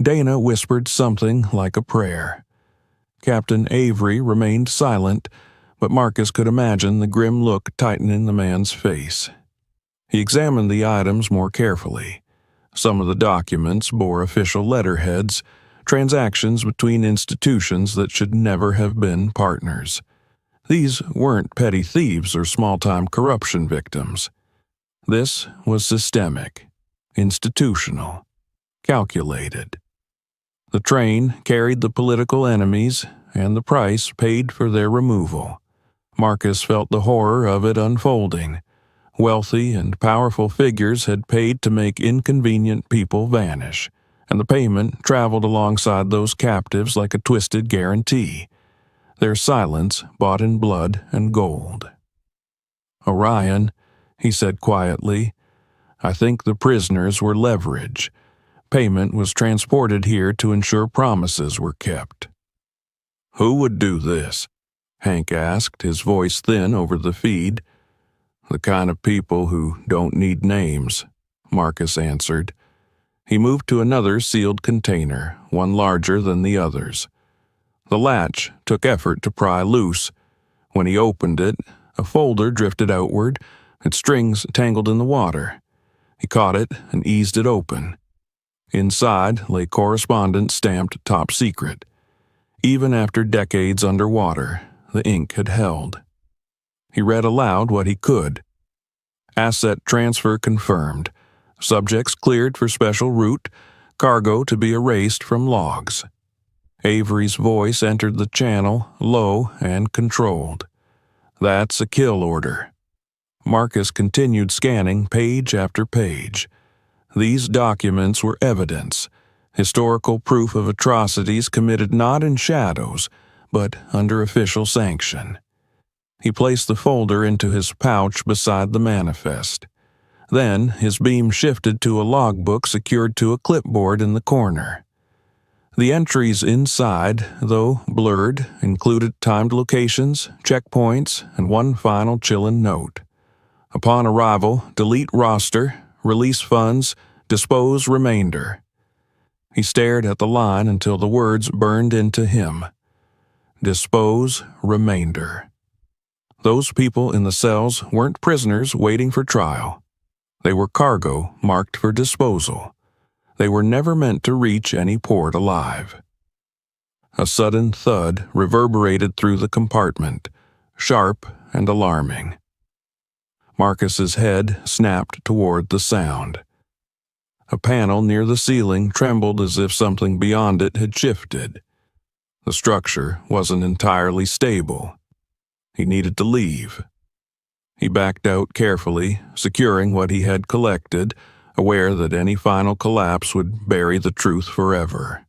Dana whispered something like a prayer. Captain Avery remained silent, but Marcus could imagine the grim look tightening the man's face. He examined the items more carefully. Some of the documents bore official letterheads, transactions between institutions that should never have been partners. These weren't petty thieves or small-time corruption victims. This was systemic, institutional, calculated. The train carried the political enemies, and the price paid for their removal. Marcus felt the horror of it unfolding. Wealthy and powerful figures had paid to make inconvenient people vanish, and the payment traveled alongside those captives like a twisted guarantee. Their silence bought in blood and gold. "Orion," he said quietly, "I think the prisoners were leverage. Payment was transported here to ensure promises were kept." "Who would do this?" Hank asked, his voice thin over the feed. "The kind of people who don't need names," Marcus answered. He moved to another sealed container, one larger than the others. The latch took effort to pry loose. When he opened it, a folder drifted outward, its strings tangled in the water. He caught it and eased it open. Inside lay correspondence stamped top secret. Even after decades underwater, the ink had held. He read aloud what he could. Asset transfer confirmed. Subjects cleared for special route. Cargo to be erased from logs. Avery's voice entered the channel, low and controlled. "That's a kill order." Marcus continued scanning page after page. These documents were evidence, historical proof of atrocities committed not in shadows, but under official sanction. He placed the folder into his pouch beside the manifest. Then his beam shifted to a logbook secured to a clipboard in the corner. The entries inside, though blurred, included timed locations, checkpoints, and one final chilling note. Upon arrival, delete roster, release funds, dispose remainder. He stared at the line until the words burned into him. Dispose remainder. Those people in the cells weren't prisoners waiting for trial. They were cargo marked for disposal. They were never meant to reach any port alive. A sudden thud reverberated through the compartment, sharp and alarming. Marcus's head snapped toward the sound. A panel near the ceiling trembled as if something beyond it had shifted. The structure wasn't entirely stable. He needed to leave. He backed out carefully, securing what he had collected, aware that any final collapse would bury the truth forever.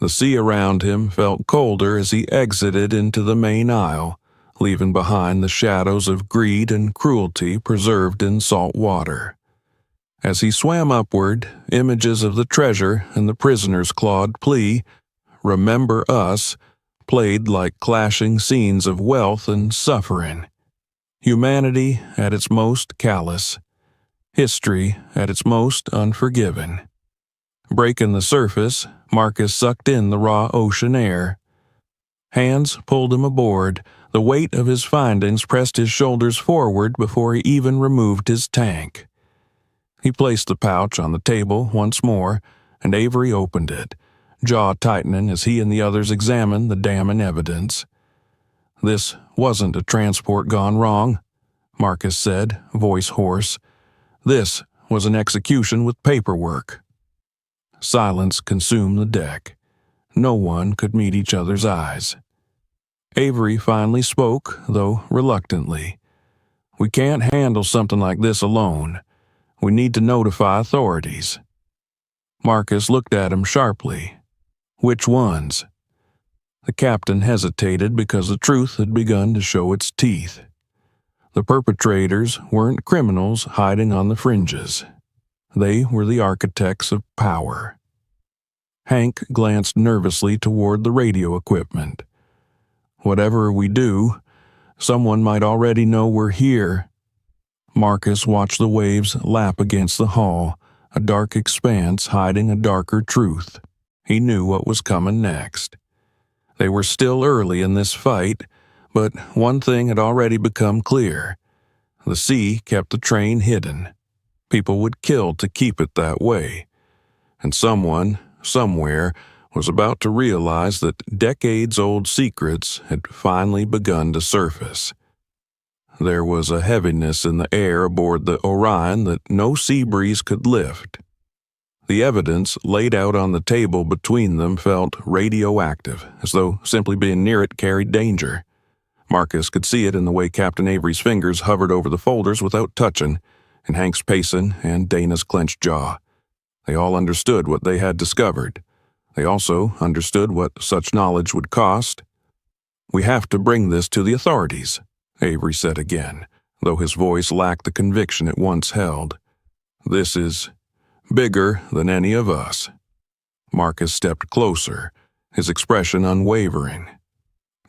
The sea around him felt colder as he exited into the main aisle, leaving behind the shadows of greed and cruelty preserved in salt water. As he swam upward, images of the treasure and the prisoner's clawed plea, "Remember us," played like clashing scenes of wealth and suffering. Humanity at its most callous. History at its most unforgiving. Breaking the surface, Marcus sucked in the raw ocean air. Hands pulled him aboard. The weight of his findings pressed his shoulders forward before he even removed his tank. He placed the pouch on the table once more, and Avery opened it, jaw tightening as he and the others examined the damning evidence. "This wasn't a transport gone wrong," Marcus said, voice hoarse. "This was an execution with paperwork." Silence consumed the deck. No one could meet each other's eyes. Avery finally spoke, though reluctantly. "We can't handle something like this alone. We need to notify authorities." Marcus looked at him sharply. "Which ones?" The captain hesitated because the truth had begun to show its teeth. The perpetrators weren't criminals hiding on the fringes. They were the architects of power. Hank glanced nervously toward the radio equipment. "Whatever we do, someone might already know we're here." Marcus watched the waves lap against the hull, a dark expanse hiding a darker truth. He knew what was coming next. They were still early in this fight, but one thing had already become clear. The sea kept the train hidden. People would kill to keep it that way. And someone, somewhere, was about to realize that decades-old secrets had finally begun to surface. There was a heaviness in the air aboard the Orion that no sea breeze could lift. The evidence laid out on the table between them felt radioactive, as though simply being near it carried danger. Marcus could see it in the way Captain Avery's fingers hovered over the folders without touching, in Hank's pacing and Dana's clenched jaw. They all understood what they had discovered. They also understood what such knowledge would cost. "We have to bring this to the authorities," Avery said again, though his voice lacked the conviction it once held. "This is bigger than any of us." Marcus stepped closer, his expression unwavering.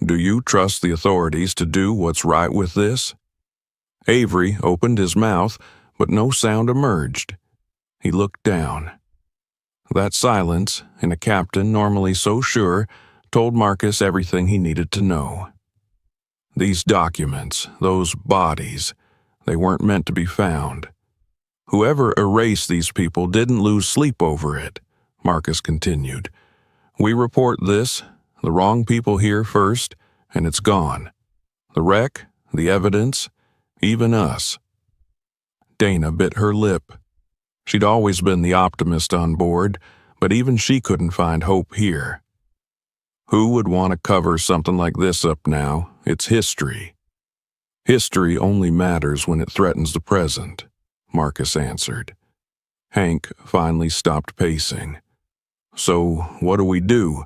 "Do you trust the authorities to do what's right with this?" Avery opened his mouth, but no sound emerged. He looked down. That silence, in a captain normally so sure, told Marcus everything he needed to know. These documents, those bodies, they weren't meant to be found. Whoever erased these people didn't lose sleep over it, Marcus continued. We report this, the wrong people here first, and it's gone. The wreck, the evidence, even us. Dana bit her lip. She'd always been the optimist on board, but even she couldn't find hope here. Who would want to cover something like this up now? It's history. History only matters when it threatens the present, Marcus answered. Hank finally stopped pacing. So what do we do?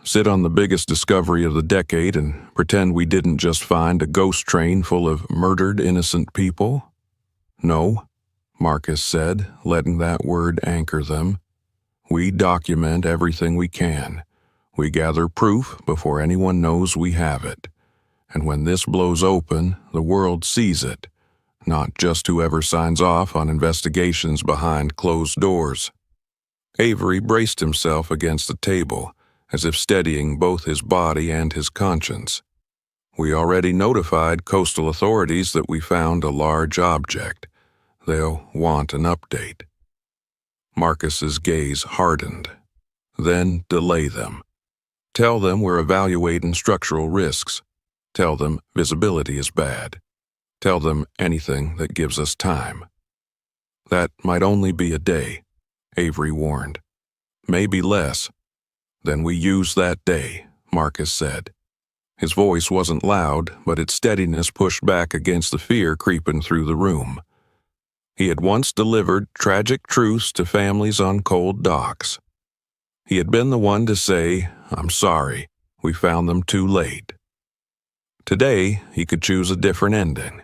Sit on the biggest discovery of the decade and pretend we didn't just find a ghost train full of murdered innocent people? No, Marcus said, letting that word anchor them. We document everything we can. We gather proof before anyone knows we have it. And when this blows open, the world sees it, not just whoever signs off on investigations behind closed doors. Avery braced himself against the table, as if steadying both his body and his conscience. We already notified coastal authorities that we found a large object. They'll want an update. Marcus's gaze hardened. Then delay them. Tell them we're evaluating structural risks. Tell them visibility is bad. Tell them anything that gives us time. That might only be a day, Avery warned. Maybe less. Then we use that day, Marcus said. His voice wasn't loud, but its steadiness pushed back against the fear creeping through the room. He had once delivered tragic truths to families on cold docks. He had been the one to say, "I'm sorry, we found them too late." Today, he could choose a different ending.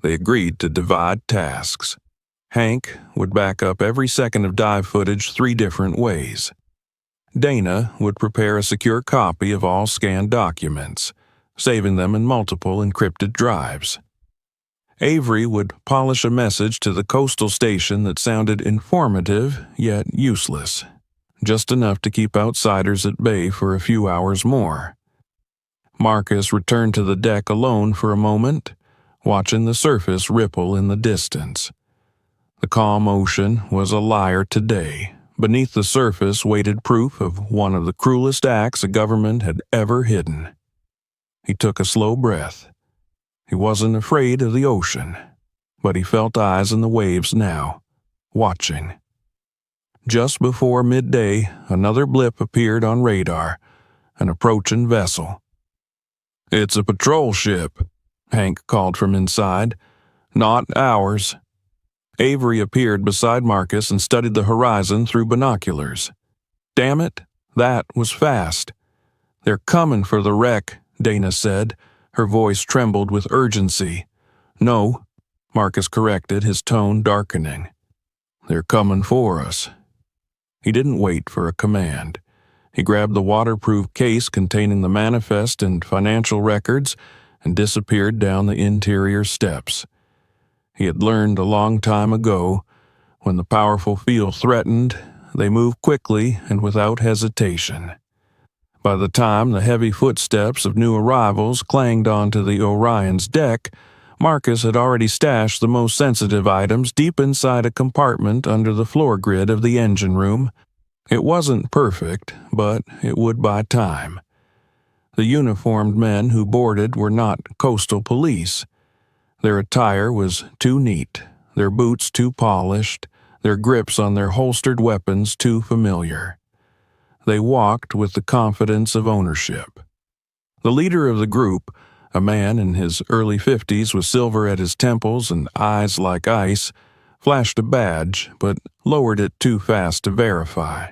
They agreed to divide tasks. Hank would back up every second of dive footage 3 different ways. Dana would prepare a secure copy of all scanned documents, saving them in multiple encrypted drives. Avery would polish a message to the coastal station that sounded informative yet useless, just enough to keep outsiders at bay for a few hours more. Marcus returned to the deck alone for a moment, watching the surface ripple in the distance. The calm ocean was a liar today. Beneath the surface waited proof of one of the cruelest acts a government had ever hidden. He took a slow breath. He wasn't afraid of the ocean, but he felt eyes in the waves now, watching. Just before midday, another blip appeared on radar, an approaching vessel. "It's a patrol ship," Hank called from inside. "Not ours." Avery appeared beside Marcus and studied the horizon through binoculars. "Damn it, that was fast." "They're coming for the wreck," Dana said. Her voice trembled with urgency. "No," Marcus corrected, his tone darkening. "They're coming for us." He didn't wait for a command. He grabbed the waterproof case containing the manifest and financial records and disappeared down the interior steps. He had learned a long time ago, when the powerful field threatened, they moved quickly and without hesitation. By the time the heavy footsteps of new arrivals clanged onto the Orion's deck, Marcus had already stashed the most sensitive items deep inside a compartment under the floor grid of the engine room. It wasn't perfect, but it would buy time. The uniformed men who boarded were not coastal police. Their attire was too neat, their boots too polished, their grips on their holstered weapons too familiar. They walked with the confidence of ownership. The leader of the group, a man in his early 50s with silver at his temples and eyes like ice, flashed a badge but lowered it too fast to verify.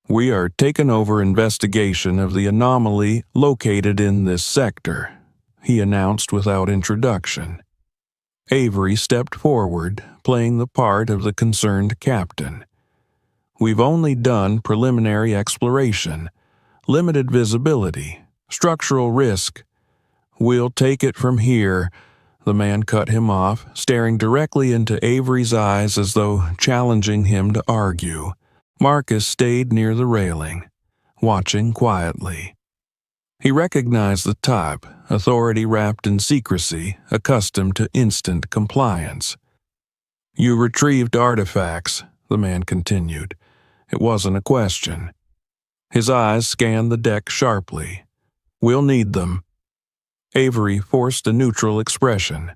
"We are taking over investigation of the anomaly located in this sector," he announced without introduction. Avery stepped forward, playing the part of the concerned captain. "We've only done preliminary exploration, limited visibility, structural risk. We'll take it from here." The man cut him off, staring directly into Avery's eyes as though challenging him to argue. Marcus stayed near the railing, watching quietly. He recognized the type, authority wrapped in secrecy, accustomed to instant compliance. "You retrieved artifacts," the man continued. It wasn't a question. His eyes scanned the deck sharply. "We'll need them." Avery forced a neutral expression.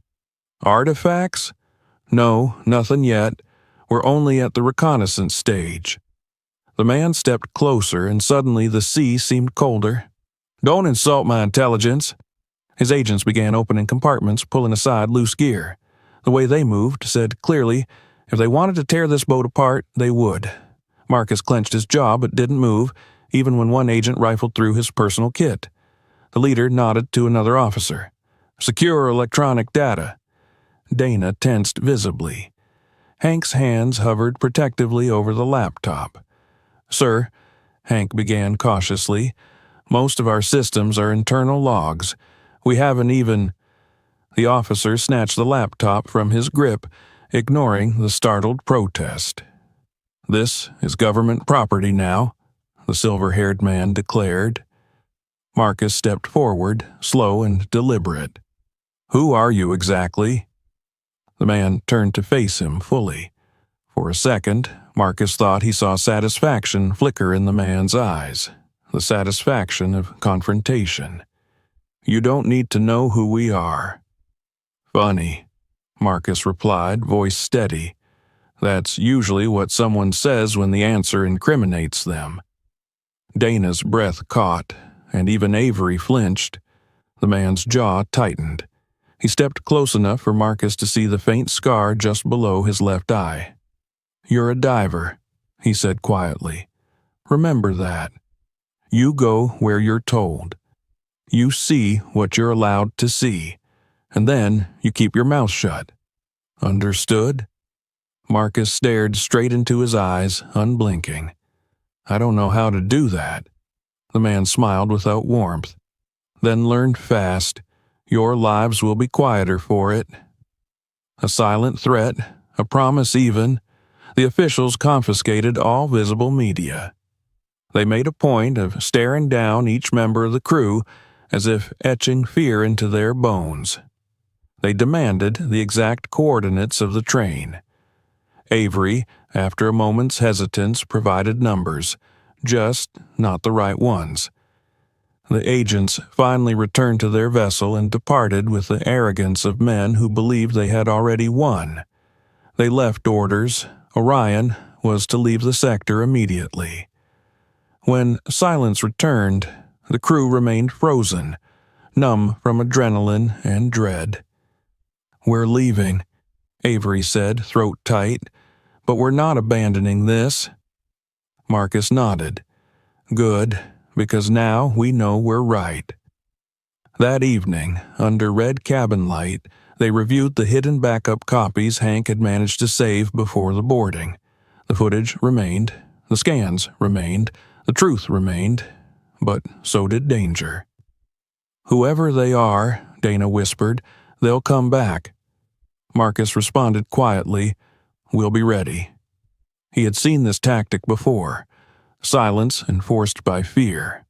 "Artifacts? No, nothing yet. We're only at the reconnaissance stage." The man stepped closer, and suddenly the sea seemed colder. "Don't insult my intelligence." His agents began opening compartments, pulling aside loose gear. The way they moved said clearly, if they wanted to tear this boat apart, they would. Marcus clenched his jaw but didn't move, even when one agent rifled through his personal kit. The leader nodded to another officer. "Secure electronic data." Dana tensed visibly. Hank's hands hovered protectively over the laptop. "Sir," Hank began cautiously, "most of our systems are internal logs. We haven't even—" The officer snatched the laptop from his grip, ignoring the startled protest. "This is government property now," the silver-haired man declared. Marcus stepped forward, slow and deliberate. "Who are you exactly?" The man turned to face him fully. For a second, Marcus thought he saw satisfaction flicker in the man's eyes, the satisfaction of confrontation. "You don't need to know who we are." "Funny," Marcus replied, voice steady. "That's usually what someone says when the answer incriminates them." Dana's breath caught, and even Avery flinched. The man's jaw tightened. He stepped close enough for Marcus to see the faint scar just below his left eye. "You're a diver," he said quietly. "Remember that. You go where you're told. You see what you're allowed to see, and then you keep your mouth shut. Understood?" Marcus stared straight into his eyes, unblinking. "I don't know how to do that." The man smiled without warmth. "Then learn fast. Your lives will be quieter for it." A silent threat, a promise even. The officials confiscated all visible media. They made a point of staring down each member of the crew as if etching fear into their bones. They demanded the exact coordinates of the train. Avery, after a moment's hesitance, provided numbers, just not the right ones. The agents finally returned to their vessel and departed with the arrogance of men who believed they had already won. They left orders. Orion, was to leave the sector immediately. When silence returned, the crew remained frozen, numb from adrenaline and dread. "We're leaving," Avery said, throat tight, "but we're not abandoning this." Marcus nodded. "Good, because now we know we're right." That evening, under red cabin light, they reviewed the hidden backup copies Hank had managed to save before the boarding. The footage remained, the scans remained, the truth remained, but so did danger. "Whoever they are," Dana whispered, "they'll come back." Marcus responded quietly, "We'll be ready." He had seen this tactic before, silence enforced by fear.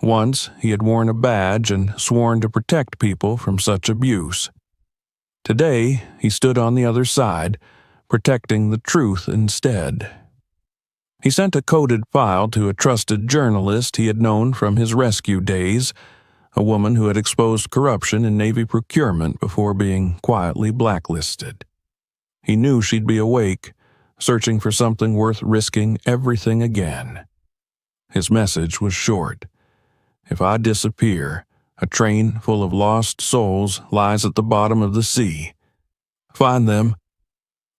Once he had worn a badge and sworn to protect people from such abuse. Today he stood on the other side, protecting the truth instead. He sent a coded file to a trusted journalist he had known from his rescue days, a woman who had exposed corruption in Navy procurement before being quietly blacklisted. He knew she'd be awake, searching for something worth risking everything again. His message was short. "If I disappear, a train full of lost souls lies at the bottom of the sea. Find them."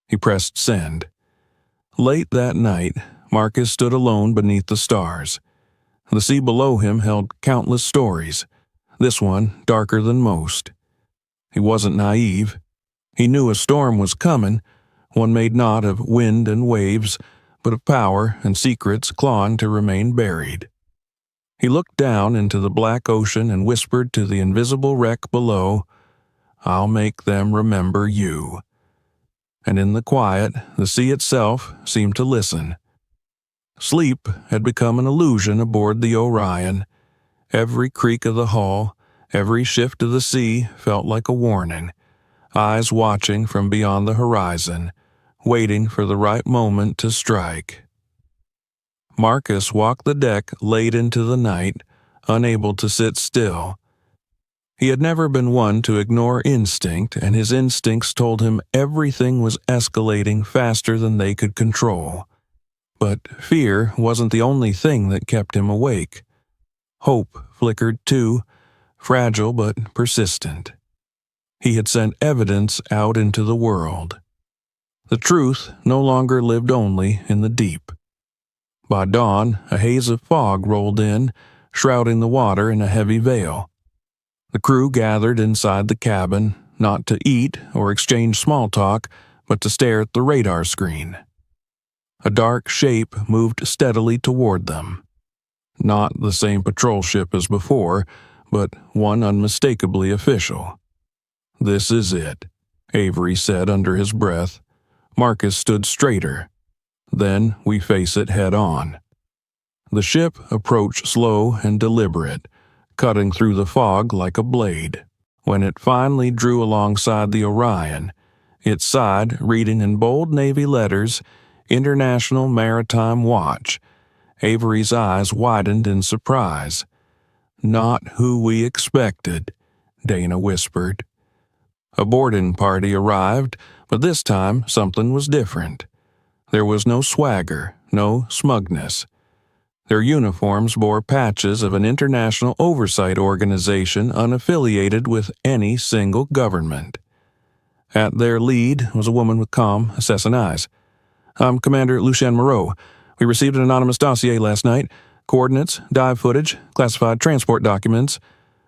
He pressed send. Late that night, Marcus stood alone beneath the stars. The sea below him held countless stories, this one darker than most. He wasn't naive. He knew a storm was coming, one made not of wind and waves, but of power and secrets clawing to remain buried. He looked down into the black ocean and whispered to the invisible wreck below, "I'll make them remember you." And in the quiet, the sea itself seemed to listen. Sleep had become an illusion aboard the Orion. Every creak of the hull, every shift of the sea felt like a warning, eyes watching from beyond the horizon, waiting for the right moment to strike. Marcus walked the deck late into the night, unable to sit still. He had never been one to ignore instinct, and his instincts told him everything was escalating faster than they could control. But fear wasn't the only thing that kept him awake. Hope flickered too, fragile but persistent. He had sent evidence out into the world. The truth no longer lived only in the deep. By dawn, a haze of fog rolled in, shrouding the water in a heavy veil. The crew gathered inside the cabin, not to eat or exchange small talk, but to stare at the radar screen. A dark shape moved steadily toward them. Not the same patrol ship as before, but one unmistakably official. "This is it," Avery said under his breath. Marcus stood straighter. "Then we face it head on." The ship approached slow and deliberate, cutting through the fog like a blade. When it finally drew alongside the Orion, its side reading in bold Navy letters, "International Maritime Watch," Avery's eyes widened in surprise. "Not who we expected," Dana whispered. A boarding party arrived, but this time something was different. There was no swagger, no smugness. Their uniforms bore patches of an international oversight organization unaffiliated with any single government. At their lead was a woman with calm, assessing eyes. "I'm Commander Lucien Moreau. We received an anonymous dossier last night. Coordinates, dive footage, classified transport documents."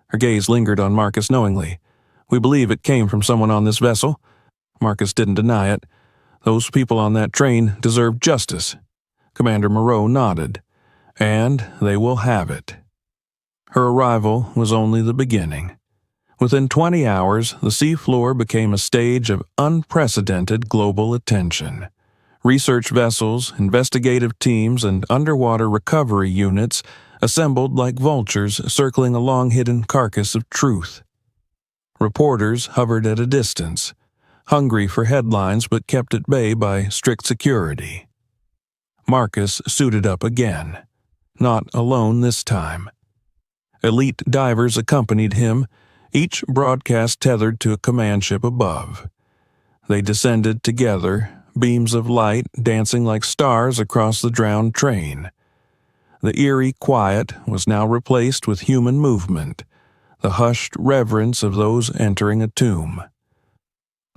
Her gaze lingered on Marcus knowingly. "We believe it came from someone on this vessel." Marcus didn't deny it. "Those people on that train deserve justice." Commander Moreau nodded. "And they will have it." Her arrival was only the beginning. Within 20 hours, the seafloor became a stage of unprecedented global attention. Research vessels, investigative teams, and underwater recovery units assembled like vultures circling a long-hidden carcass of truth. Reporters hovered at a distance, hungry for headlines but kept at bay by strict security. Marcus suited up again, not alone this time. Elite divers accompanied him, each broadcast tethered to a command ship above. They descended together, beams of light dancing like stars across the drowned train. The eerie quiet was now replaced with human movement, the hushed reverence of those entering a tomb.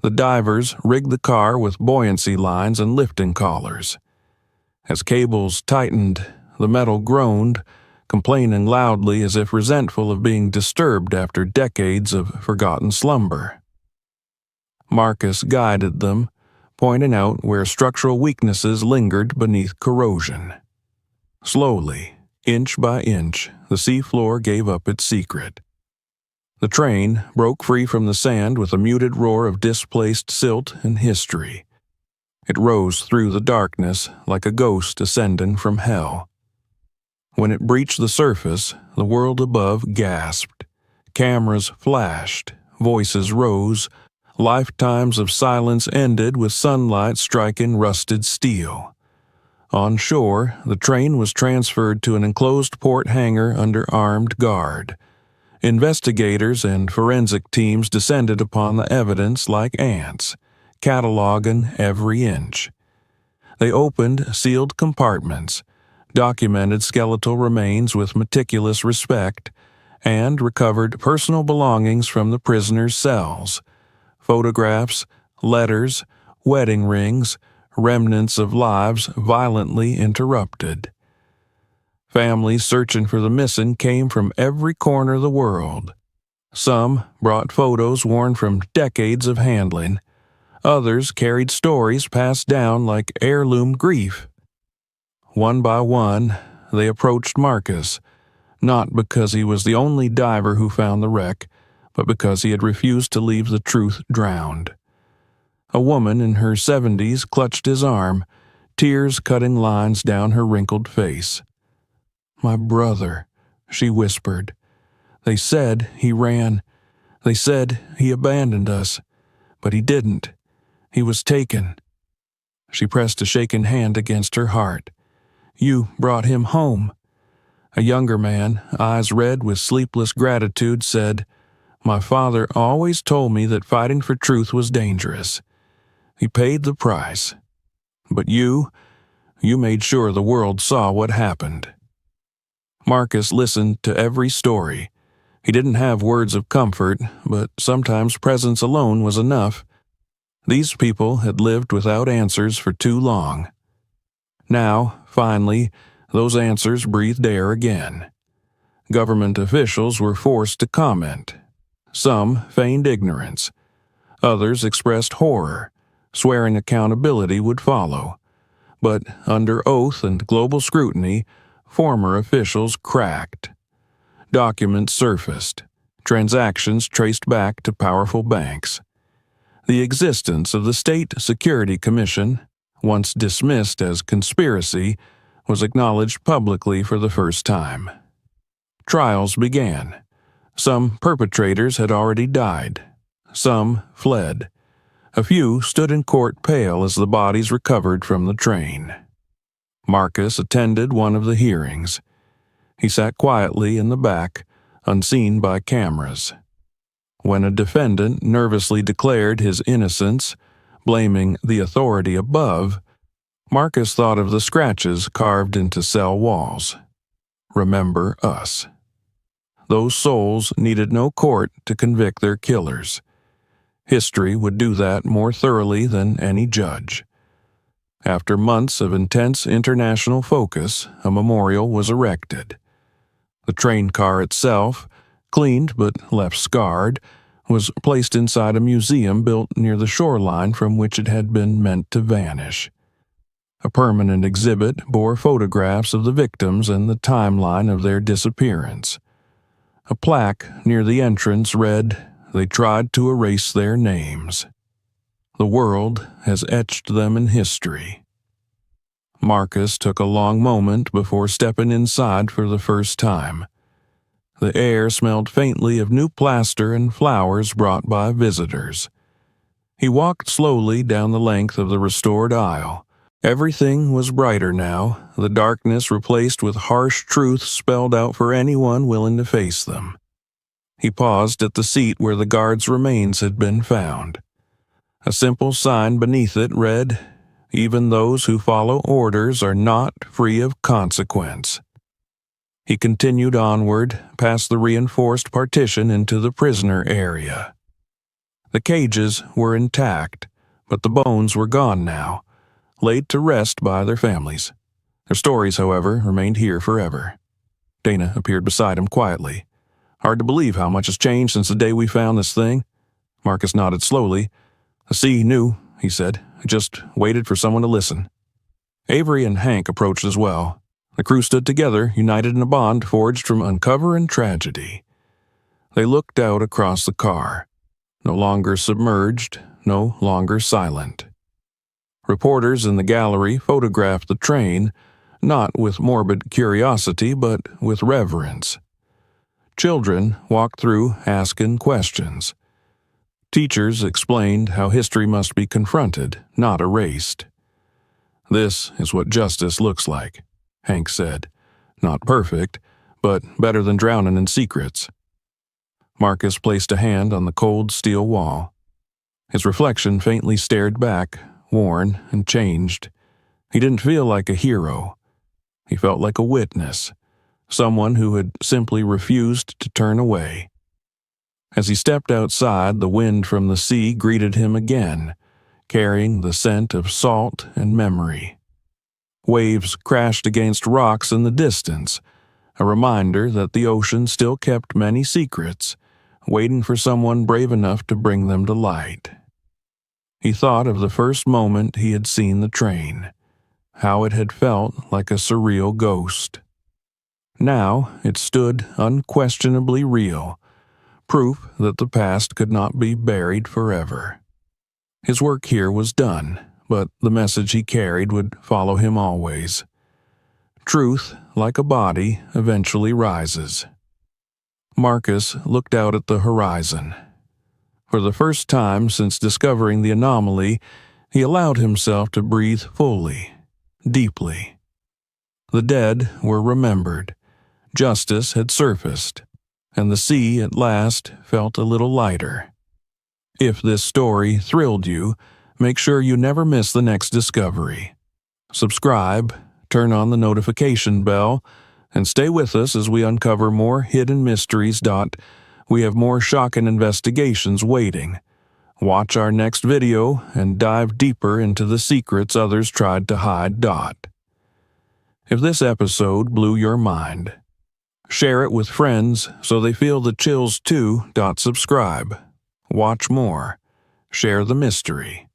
The divers rigged the car with buoyancy lines and lifting collars. As cables tightened, the metal groaned, complaining loudly as if resentful of being disturbed after decades of forgotten slumber. Marcus guided them, pointing out where structural weaknesses lingered beneath corrosion. Slowly, inch by inch, the seafloor gave up its secret. The train broke free from the sand with a muted roar of displaced silt and history. It rose through the darkness like a ghost ascending from hell. When it breached the surface, the world above gasped. Cameras flashed, voices rose, lifetimes of silence ended with sunlight striking rusted steel. On shore, the train was transferred to an enclosed port hangar under armed guard. Investigators and forensic teams descended upon the evidence like ants, cataloging every inch. They opened sealed compartments, documented skeletal remains with meticulous respect, and recovered personal belongings from the prisoners' cells: photographs, letters, wedding rings, remnants of lives violently interrupted. Families searching for the missing came from every corner of the world. Some brought photos worn from decades of handling. Others carried stories passed down like heirloom grief. One by one, they approached Marcus, not because he was the only diver who found the wreck, but because he had refused to leave the truth drowned. A woman in her 70s clutched his arm, tears cutting lines down her wrinkled face. "My brother," she whispered. "They said he ran. They said he abandoned us. But he didn't. He was taken." She pressed a shaking hand against her heart. "You brought him home." A younger man, eyes red with sleepless gratitude, said, "My father always told me that fighting for truth was dangerous. He paid the price. But you made sure the world saw what happened." Marcus listened to every story. He didn't have words of comfort, but sometimes presence alone was enough. These people had lived without answers for too long. Now, finally, those answers breathed air again. Government officials were forced to comment. Some feigned ignorance. Others expressed horror, swearing accountability would follow. But under oath and global scrutiny, former officials cracked. Documents surfaced, transactions traced back to powerful banks. The existence of the State Security Commission, once dismissed as conspiracy, was acknowledged publicly for the first time. Trials began. Some perpetrators had already died. Some fled. A few stood in court pale as the bodies recovered from the train. Marcus attended one of the hearings. He sat quietly in the back, unseen by cameras. When a defendant nervously declared his innocence, blaming the authority above, Marcus thought of the scratches carved into cell walls. "Remember us." Those souls needed no court to convict their killers. History would do that more thoroughly than any judge. After months of intense international focus, a memorial was erected. The train car itself, cleaned but left scarred, was placed inside a museum built near the shoreline from which it had been meant to vanish. A permanent exhibit bore photographs of the victims and the timeline of their disappearance. A plaque near the entrance read, "They tried to erase their names. The world has etched them in history." Marcus took a long moment before stepping inside for the first time. The air smelled faintly of new plaster and flowers brought by visitors. He walked slowly down the length of the restored aisle. Everything was brighter now, the darkness replaced with harsh truths spelled out for anyone willing to face them. He paused at the seat where the guard's remains had been found. A simple sign beneath it read, Even those who follow orders are not free of consequence. He continued onward, past the reinforced partition into the prisoner area. The cages were intact, but the bones were gone now, laid to rest by their families. Their stories, however, remained here forever. Dana appeared beside him quietly. Hard to believe how much has changed since the day we found this thing. Marcus nodded slowly. The sea knew, he said. It just waited for someone to listen. Avery and Hank approached as well. The crew stood together, united in a bond forged from uncovering tragedy. They looked out across the car. No longer submerged, no longer silent. Reporters in the gallery photographed the train, not with morbid curiosity, but with reverence. Children walked through asking questions. Teachers explained how history must be confronted, not erased. This is what justice looks like, Hank said. Not perfect, but better than drowning in secrets. Marcus placed a hand on the cold steel wall. His reflection faintly stared back, worn and changed. He didn't feel like a hero. He felt like a witness, someone who had simply refused to turn away. As he stepped outside, the wind from the sea greeted him again, carrying the scent of salt and memory. Waves crashed against rocks in the distance, a reminder that the ocean still kept many secrets, waiting for someone brave enough to bring them to light. He thought of the first moment he had seen the train, how it had felt like a surreal ghost. Now it stood unquestionably real, proof that the past could not be buried forever. His work here was done, but the message he carried would follow him always. Truth, like a body, eventually rises. Marcus looked out at the horizon. For the first time since discovering the anomaly, he allowed himself to breathe fully, deeply. The dead were remembered, justice had surfaced, and the sea at last felt a little lighter. If this story thrilled you, make sure you never miss the next discovery. Subscribe, turn on the notification bell, and stay with us as we uncover more hidden mysteries. We have more shocking investigations waiting. Watch our next video and dive deeper into the secrets others tried to hide. If this episode blew your mind, share it with friends so they feel the chills too. Subscribe. Watch more. Share the mystery.